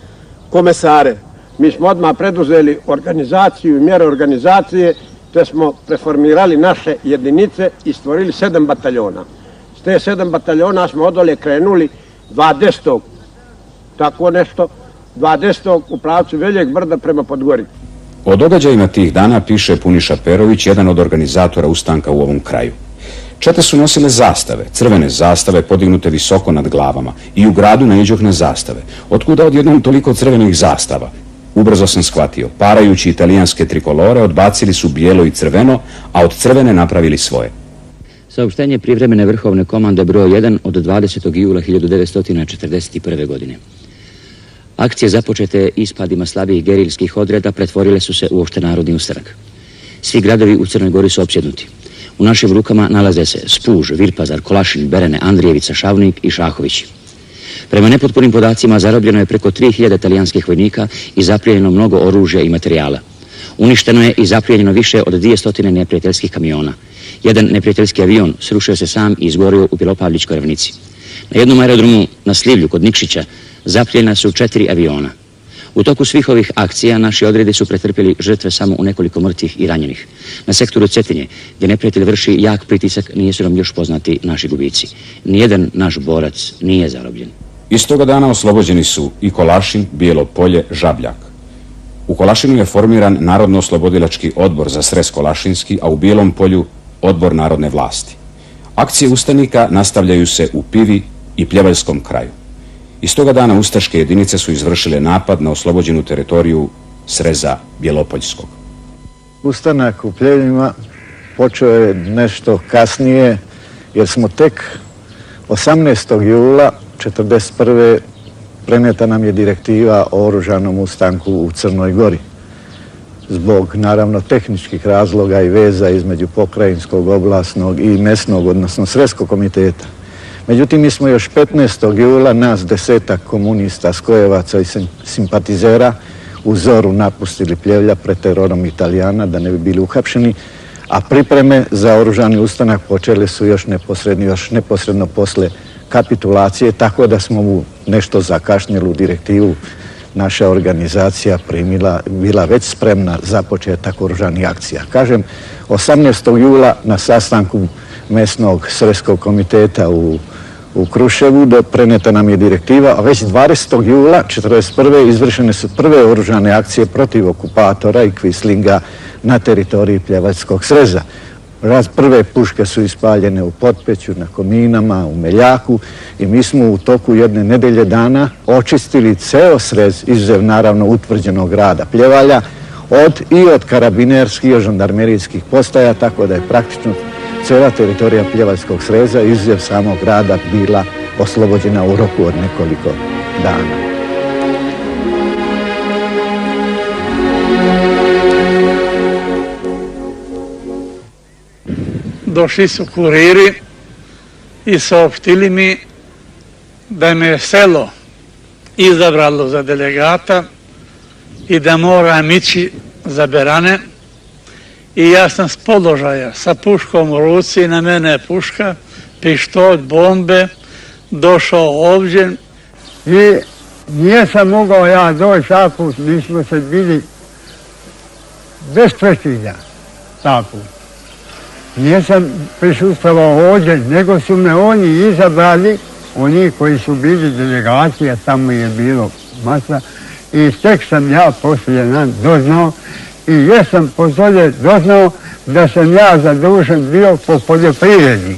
Speaker 4: komesare. Mi smo odmah preduzeli organizaciju i mjere organizacije, te smo preformirali naše jedinice i stvorili 7 bataljona. S te 7 bataljona smo odolje krenuli 20. tako nešto, 20. u pravcu Veljeg brda prema Podgori.
Speaker 1: O događajima tih dana piše Puniša Perović, jedan od organizatora ustanka u ovom kraju. Čete su nosile zastave, crvene zastave podignute visoko nad glavama i u gradu naiđoh na zastave. Otkuda odjednom toliko crvenih zastava? Ubrzo sam shvatio, parajući italijanske trikolore, odbacili su bijelo i crveno, a od crvene napravili svoje.
Speaker 9: Saopštenje privremene vrhovne komande broj 1 od 20. jula 1941. godine. Akcije započete ispadima slabijih gerilskih odreda pretvorile su se u opštenarodni ustanak. Svi gradovi u Crnoj Gori su opsjednuti. U našim rukama nalaze se Spuž, Virpazar, Kolašin, Berene, Andrijevica, Šavnik i Šahović. Prema nepotpunim podacima zarobljeno je preko 3000 talijanskih vojnika i zaplijenjeno mnogo oružja i materijala. Uništeno je i zaplijenjeno više od 200 neprijateljskih kamiona. Jedan neprijateljski avion srušio se sam i izgorio u Pilopavličkoj ravnici. Na jednom aerodromu na Slivlju kod Nikšića zapljena su 4 aviona. U toku svih ovih akcija naši odredi su pretrpjeli žrtve samo u nekoliko mrtvih i ranjenih. Na sektoru Cetinje, gdje neprijatelj vrši jak pritisak, nisu nam još poznati naši gubici. Nijedan naš borac nije zarobljen.
Speaker 1: Iz toga dana oslobođeni su i Kolašin, Bijelo Polje, Žabljak. U Kolašinu je formiran Narodno-oslobodilački odbor za Sres Kolašinski, a u Bijelom Polju odbor narodne vlasti. Akcije ustanika nastavljaju se u Pivi i Pljevaljskom kraju. Iz toga dana ustaške jedinice su izvršile napad na oslobođenu teritoriju Sreza Bjelopoljskog.
Speaker 5: Ustanak u Pljevljima počeo je nešto kasnije, jer smo tek 18. jula 1941. prenijeta nam je direktiva o oružanom ustanku u Crnoj Gori. Zbog, naravno, tehničkih razloga i veza između pokrajinskog, oblasnog i mesnog, odnosno Sreskog komiteta. Međutim, mi smo još 15. jula nas 10 komunista, skojevaca i simpatizera u zoru napustili Pljevlja pred terorom Italijana da ne bi bili uhapšeni, a pripreme za oružani ustanak počeli su još neposredno posle kapitulacije, tako da smo mu nešto zakašnjelu direktivu naša organizacija bila već spremna za početak oružanih akcija. Kažem, 18. jula na sastanku mesnog Sreskog komiteta u Kruševu prenijeta nam je direktiva, a već 20. jula 1941. izvršene su prve oružane akcije protiv okupatora i kvislinga na teritoriji Pljevaljskog Sreza. Prve puške su ispaljene u Potpeću, na Kominama, u Meljaku i mi smo u toku jedne nedelje dana očistili ceo Srez, izuzev naravno utvrđenog grada Pljevalja, od karabinerskih i žandarmerijskih postaja, tako da je praktično cijela teritorija Pljevaljskog Sreza, izuzev samog grada, bila oslobođena u roku od nekoliko dana.
Speaker 6: Došli su kuriri i saopštili mi da me selo izabralo za delegata i da moram ići za Berane. I ja sam s položaja sa puškom u ruci, na mene je puška, pištolj, bombe, došao ovdje.
Speaker 14: I nisam mogao ja doći tako, mi smo se bili bez prekida, tako. Nisam prisustavao ovdje, nego su me oni izabrali, oni koji su bili delegacija, tamo je bilo masa, i tek sam ja poslije doznao, i jesam poslije doznao da sam ja zadužen bio po poljoprivredi.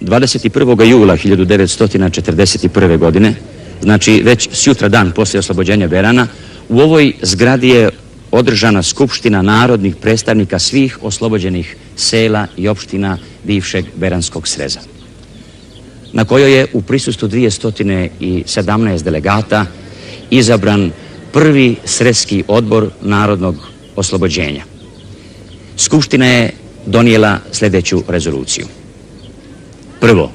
Speaker 9: 21. jula 1941. godine, znači već sutra dan poslije oslobođenja Berana, u ovoj zgradi je održana skupština narodnih predstavnika svih oslobođenih sela i opština bivšeg Beranskog sreza, na kojoj je u prisustvu 217 delegata izabran prvi srezski odbor narodnog oslobođenja. Skupština je donijela sljedeću rezoluciju. Prvo,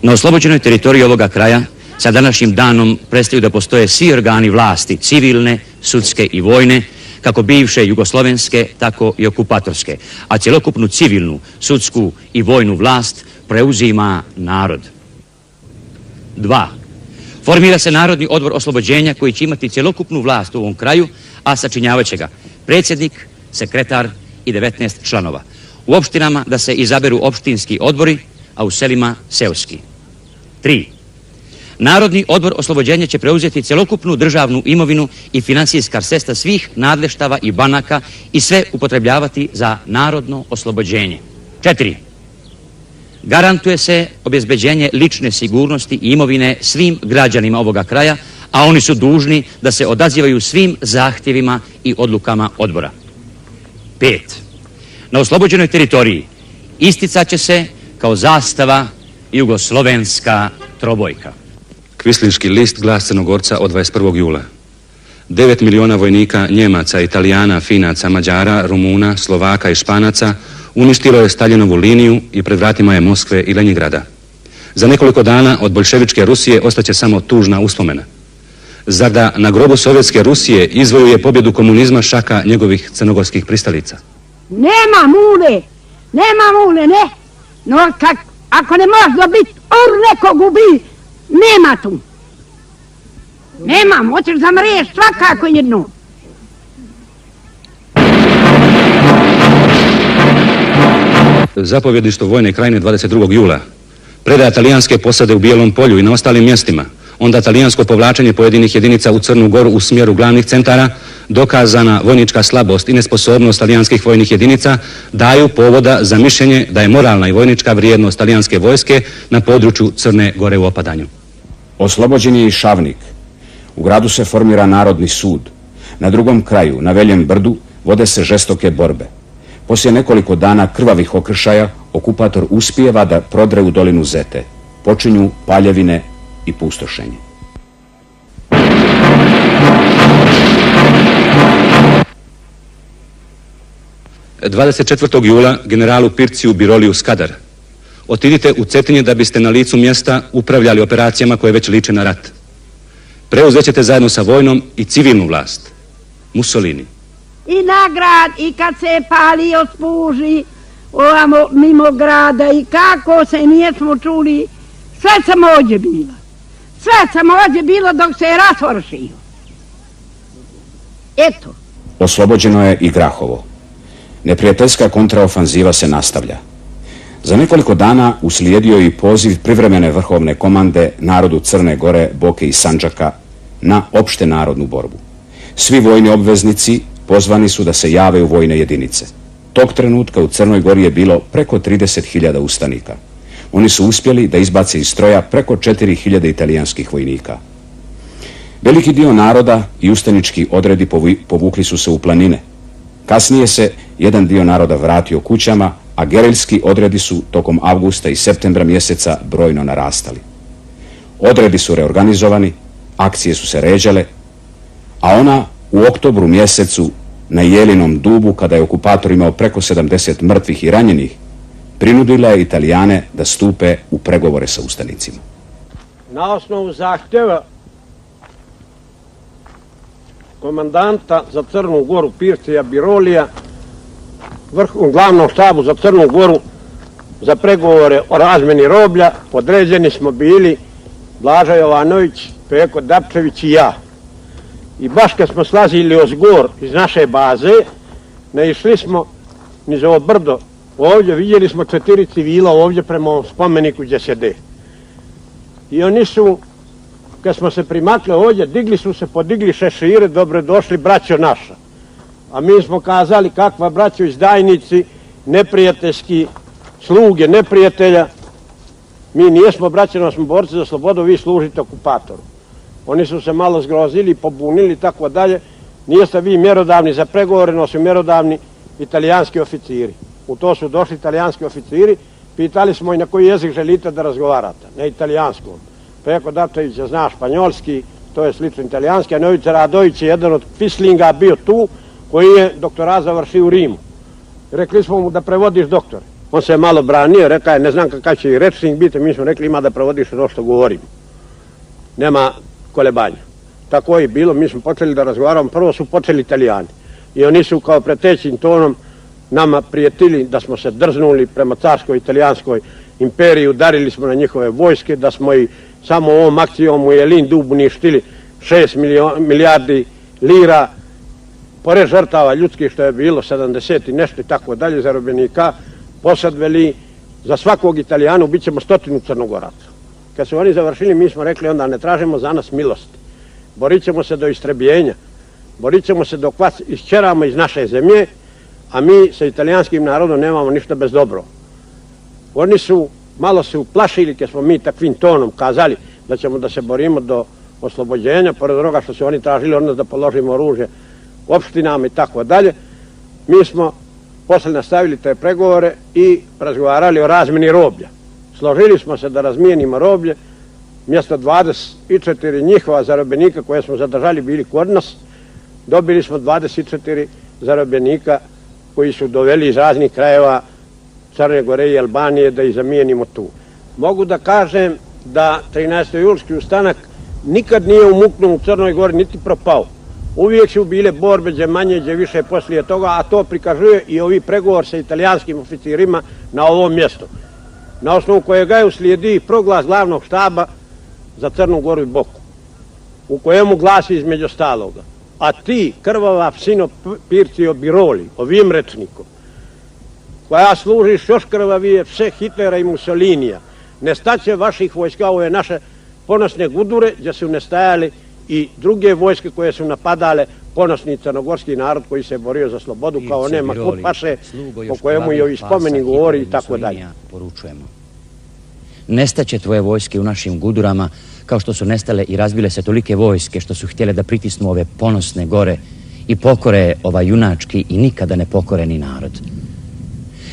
Speaker 9: na oslobođenoj teritoriji ovoga kraja sa današnjim danom prestaju da postoje svi organi vlasti, civilne, sudske i vojne, kako bivše jugoslovenske, tako i okupatorske, a cjelokupnu civilnu, sudsku i vojnu vlast preuzima narod. 2. Formira se Narodni odbor oslobođenja koji će imati cjelokupnu vlast u ovom kraju, a sačinjavat će ga predsjednik, sekretar i 19 članova. U opštinama da se izaberu opštinski odbori, a u selima seoski. 3. Narodni odbor oslobođenja će preuzeti cjelokupnu državnu imovinu i finansijska sredstva svih nadleštava i banaka i sve upotrebljavati za narodno oslobođenje. 4. Garantuje se obezbeđenje lične sigurnosti i imovine svim građanima ovoga kraja, a oni su dužni da se odazivaju svim zahtjevima i odlukama odbora. 5. Na oslobođenoj teritoriji isticat će se kao zastava jugoslovenska trobojka.
Speaker 10: Kvislinški list, Glas Crnogorca od 21. jula. 9 miliona vojnika Njemaca, Italijana, Finaca, Mađara, Rumuna, Slovaka i Španaca uništilo je Staljinovu liniju i pred vratima je Moskve i Lenjingrada. Za nekoliko dana od boljševičke Rusije ostaće samo tužna uspomena. Zar da na grobu sovjetske Rusije izvojuje pobjedu komunizma šaka njegovih crnogorskih pristalica?
Speaker 16: Nema mule, ne. No, ako ne možeš dobiti, nekog ubi, nema tu. Nema, hoćeš da mriješ svakako jedno.
Speaker 10: Zapovjedništvo vojne krajine 22. jula. Predaja talijanske posade u Bijelom polju i na ostalim mjestima. Onda talijansko povlačenje pojedinih jedinica u Crnu Goru u smjeru glavnih centara, dokazana vojnička slabost i nesposobnost talijanskih vojnih jedinica daju povoda za mišljenje da je moralna i vojnička vrijednost talijanske vojske na području Crne Gore u opadanju.
Speaker 1: Oslobođen je i Šavnik. U gradu se formira Narodni sud. Na drugom kraju, na Veljem brdu, vode se žestoke borbe. Poslije nekoliko dana krvavih okršaja, okupator uspijeva da prodre u dolinu Zete. Počinju paljevine i pustošenje.
Speaker 10: – 24. jula generalu Pirciju Biroliju Skadar. Otidite u Cetinje da biste na licu mjesta upravljali operacijama koje već liče na rat. Preuzet ćete zajedno sa vojnom i civilnu vlast. Mussolini.
Speaker 16: I na grad, i kad se palio spuži ovamo mimo grada i kako se nijesmo čuli, sve sam ovdje bila. Sve sam ovdje bila dok se je rasvršio. Eto.
Speaker 1: Oslobođeno je i Grahovo. Neprijateljska kontraofanziva se nastavlja. Za nekoliko dana uslijedio je i poziv privremene vrhovne komande narodu Crne Gore, Boke i Sandžaka na opšte narodnu borbu. Svi vojni obveznici pozvani su da se jave u vojne jedinice. Tog trenutka u Crnoj Gori je bilo preko 30.000 ustanika. Oni su uspjeli da izbace iz stroja preko 4.000 italijanskih vojnika. Veliki dio naroda i ustanički odredi povukli su se u planine. Kasnije se jedan dio naroda vratio kućama, a gerilski odredi su tokom avgusta i septembra mjeseca brojno narastali. Odredi su reorganizovani, akcije su se ređale, a ona u oktobru mjesecu na Jelinom dubu, kada je okupator imao preko 70 mrtvih i ranjenih, prinudila je Italijane da stupe u pregovore sa ustanicima.
Speaker 4: Na osnovu zahtjeva komandanta za Crnu Goru Pircija Birolija, glavnom štabu za Crnu Goru za pregovore o razmeni roblja. Podređeni smo bili Blaža Jovanović, Peko Dapčević i ja. I baš kad smo slazili ozgor iz naše baze, naišli smo niz ovo brdo ovdje, vidjeli smo 4 civila ovdje prema ovom spomeniku gdje sjede. I oni su, kad smo se primakli ovdje, podigli šešire, dobro došli braćo naša. A mi smo kazali kakva braćo izdajnici, neprijateljski sluge neprijatelja. Mi nijesmo braćo, no smo borci za slobodu, vi služite okupatoru. Oni su se malo zgrozili, pobunili i tako dalje. Nijeste vi mjerodavni za pregovore, no su mjerodavni italijanski oficiri. U to su došli italijanski oficiri, pitali smo i na koji jezik želite da razgovarate, na italijanskom. Peko Dapčević zna španjolski, to je slično italijanski, a Novica Radović je jedan od Fislinga bio tu, koji je doktorat završio u Rimu. Rekli smo mu da prevodiš doktore. On se je malo branio, rekao je ne znam kakav će i rečnik biti, mi smo rekli ima da prevodiš ono što govorimo. Nema kolebanja. Tako je bilo, mi smo počeli da razgovaramo, prvo su počeli Italijani. I oni su kao pretećim tonom nama prijetili da smo se drznuli prema carskoj italijanskoj imperiji, udarili smo na njihove vojske, da smo i samo ovom akcijom u Jelin Dub uništili 6 milijardi lira, pored žrtava ljudskih što je bilo 70 i nešto i tako dalje zarobljenika, posadveli za svakog Italijanu bit ćemo 100 Crnogoraca. Kad su oni završili, mi smo rekli onda ne tražimo za nas milosti. Borit ćemo se do istrebljenja, borit ćemo se dok vas isčeramo iz naše zemlje, a mi sa italijanskim narodom nemamo ništa bez dobro. Oni su malo se uplašili kad smo mi takvim tonom kazali da ćemo da se borimo do oslobođenja, pored onoga što su oni tražili od nas da položimo oružje opštinama i tako dalje. Mi smo posle nastavili te pregovore i razgovarali o razmeni roblja. Složili smo se da razmijenimo roblje, mjesto 24 njihova zarobljenika koje smo zadržali bili kod nas, dobili smo 24 zarobljenika koji su doveli iz raznih krajeva Crne Gore i Albanije da ih zamijenimo tu. Mogu da kažem da 13. julski ustanak nikad nije umuknuo u Crnoj Gori niti propao. Uvijek su bile borbe, gdje manje, gdje više poslije toga, a to prikazuje i ovi pregovor sa italijanskim oficirima na ovom mjestu. Na osnovu kojega je uslijedi proglas glavnog štaba za Crnu Goru i Boku, u kojemu glasi između ostaloga: a ti, krvava psino Pircio Biroli, ovim rečnikom, koja služiš još krvavije vse Hitlera i Mussolinija, nestaće vaših vojska, ovo je naše ponosne gudure, gdje su nestajali i druge vojske koje su napadale ponosni crnogorski narod koji se borio za slobodu kao nema Kutpaše, o kojemu i ovi spomeni govori i tako dalje.
Speaker 9: Nestaće tvoje vojske u našim gudurama, kao što su nestale i razbile se tolike vojske što su htjele da pritisnu ove ponosne gore i pokore ovaj junački i nikada ne pokoreni narod.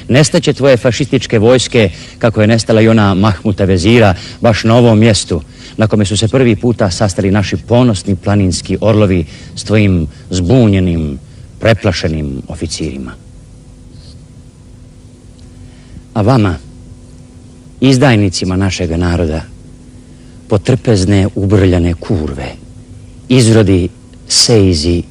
Speaker 9: Nestaće tvoje fašističke vojske kako je nestala i ona Mahmuta vezira baš na ovom mjestu na kome su se prvi puta sastali naši ponosni planinski orlovi s tvojim zbunjenim, preplašenim oficirima. A vama, izdajnicima našega naroda, potrpezne ubrljane kurve, izrodi Sejzi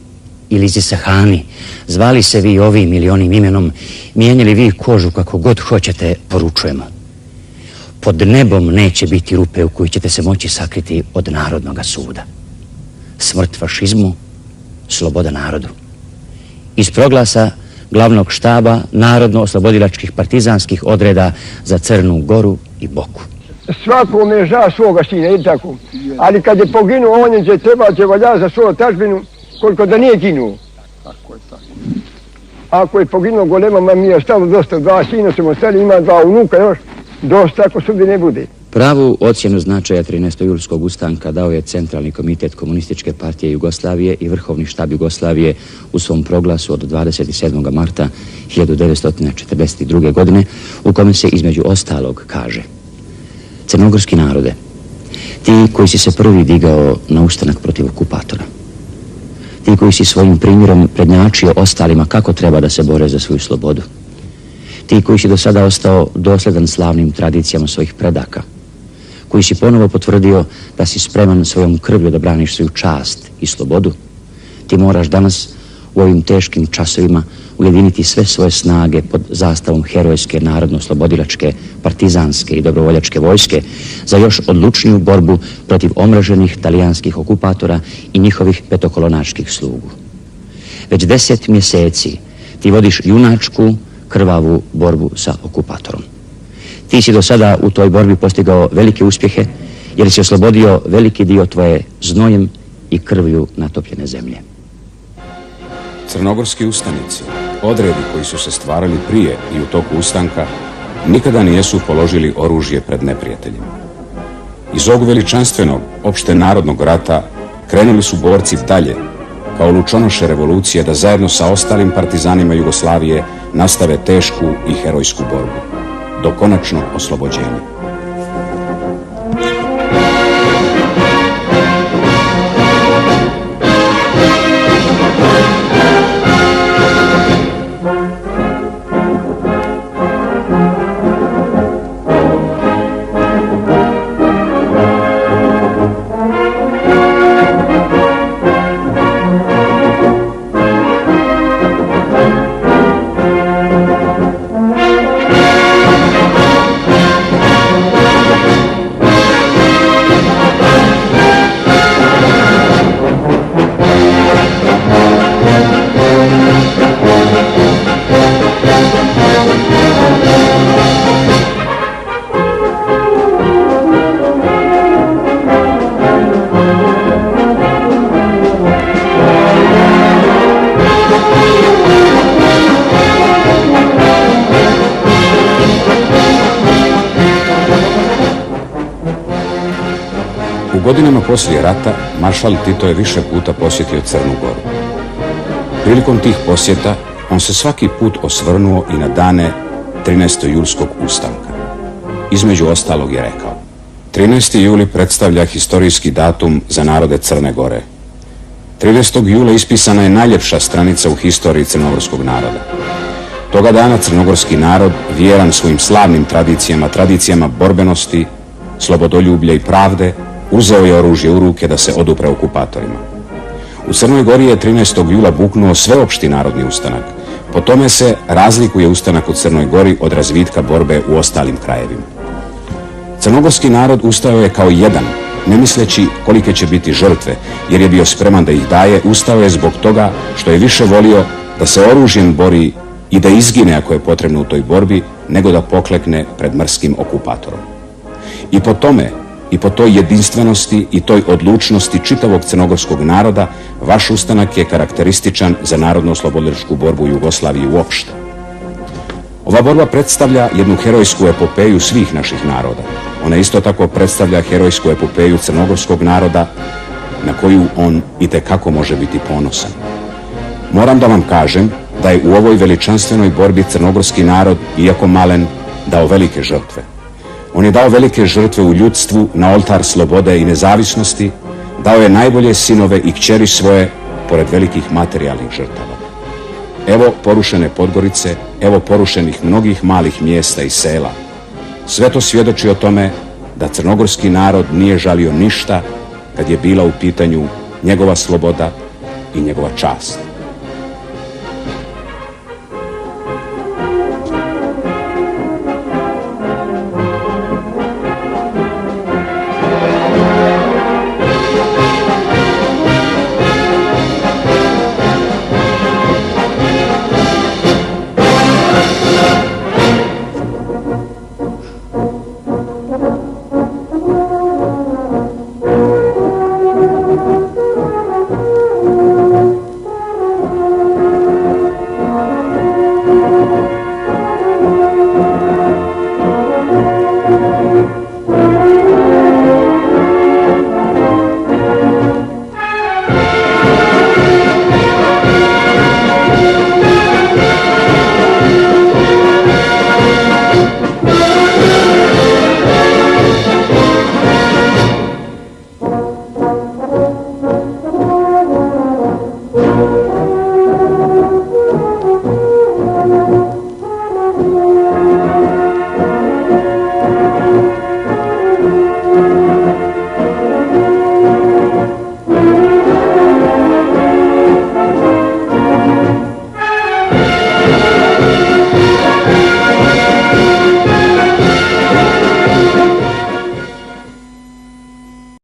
Speaker 9: ili Zisahani, zvali se vi ovim ili onim imenom, mijenjali vi kožu kako god hoćete, poručujemo. Pod nebom neće biti rupe u koju ćete se moći sakriti od Narodnog suda. Smrt fašizmu, sloboda narodu. Iz proglasa glavnog štaba narodno-oslobodilačkih partizanskih odreda za Crnu Goru i Boku.
Speaker 14: Svako me ža svoga sina, i tako. Ali kad je poginuo, on je će valja za svoju tažbinu, koliko da nije ginuo. Ako je poginuo golema, mi je ostalo dosta, 2 sina smo ostali, ima 2 unuka još, dosta ako sudi ne bude.
Speaker 9: Pravu ocjenu značaja 13. julskog ustanka dao je Centralni komitet Komunističke partije Jugoslavije i Vrhovni štab Jugoslavije u svom proglasu od 27. marta 1942. godine, u kome se između ostalog kaže: crnogorski narode, ti koji si se prvi digao na ustanak protiv okupatora, ti koji si svojim primjerom prednjačio ostalima kako treba da se bore za svoju slobodu, ti koji si do sada ostao dosledan slavnim tradicijama svojih predaka, koji si ponovo potvrdio da si spreman svojom krvlju da braniš svoju čast i slobodu, ti moraš danas u ovim teškim časovima ujediniti sve svoje snage pod zastavom herojske, narodno-slobodilačke, partizanske i dobrovoljačke vojske za još odlučniju borbu protiv omraženih talijanskih okupatora i njihovih petokolonačkih slugu. Već 10 mjeseci ti vodiš junačku, krvavu borbu sa okupatorom. Ti si do sada u toj borbi postigao velike uspjehe jer si oslobodio veliki dio tvoje znojem i krvlju natopljene zemlje.
Speaker 1: Crnogorski ustanici, odredi koji su se stvarali prije i u toku ustanka, nikada nijesu položili oružje pred neprijateljima. Iz ovog veličanstvenog, opšte narodnog rata krenuli su borci dalje, kao lučonoše revolucije, da zajedno sa ostalim partizanima Jugoslavije nastave tešku i herojsku borbu, do konačnog oslobođenja. U godinama poslije rata maršal Tito je više puta posjetio Crnu Goru. Prilikom tih posjeta on se svaki put osvrnuo i na dane 13. julskog ustanka. Između ostalog je rekao: 13. juli predstavlja historijski datum za narode Crne Gore. 13. jula ispisana je najljepša stranica u historiji crnogorskog naroda. Toga dana crnogorski narod, vjeran svojim slavnim tradicijama borbenosti, slobodoljublja i pravde, uzeo je oružje u ruke da se odupre okupatorima. U Crnoj Gori je 13. jula buknuo sveopšti narodni ustanak. Po tome se razlikuje ustanak u Crnoj Gori od razvitka borbe u ostalim krajevima. Crnogorski narod ustao je kao jedan, ne misleći kolike će biti žrtve, jer je bio spreman da ih daje. Ustao je zbog toga što je više volio da se oružjem bori i da izgine ako je potrebno u toj borbi, nego da poklekne pred mrskim okupatorom. I po tome, i po toj jedinstvenosti i toj odlučnosti čitavog crnogorskog naroda, vaš ustanak je karakterističan za narodno-oslobodilačku borbu u Jugoslaviji uopšte. Ova borba predstavlja jednu herojsku epopeju svih naših naroda. Ona isto tako predstavlja herojsku epopeju crnogorskog naroda, na koju on itekako može biti ponosan. Moram da vam kažem da je u ovoj veličanstvenoj borbi crnogorski narod, iako malen, dao velike žrtve. On je dao velike žrtve u ljudstvu na oltar slobode i nezavisnosti, dao je najbolje sinove i kćeri svoje pored velikih materijalnih žrtava. Evo porušene Podgorice, evo porušenih mnogih malih mjesta i sela. Sve to svjedoči o tome da crnogorski narod nije žalio ništa kad je bila u pitanju njegova sloboda i njegova čast.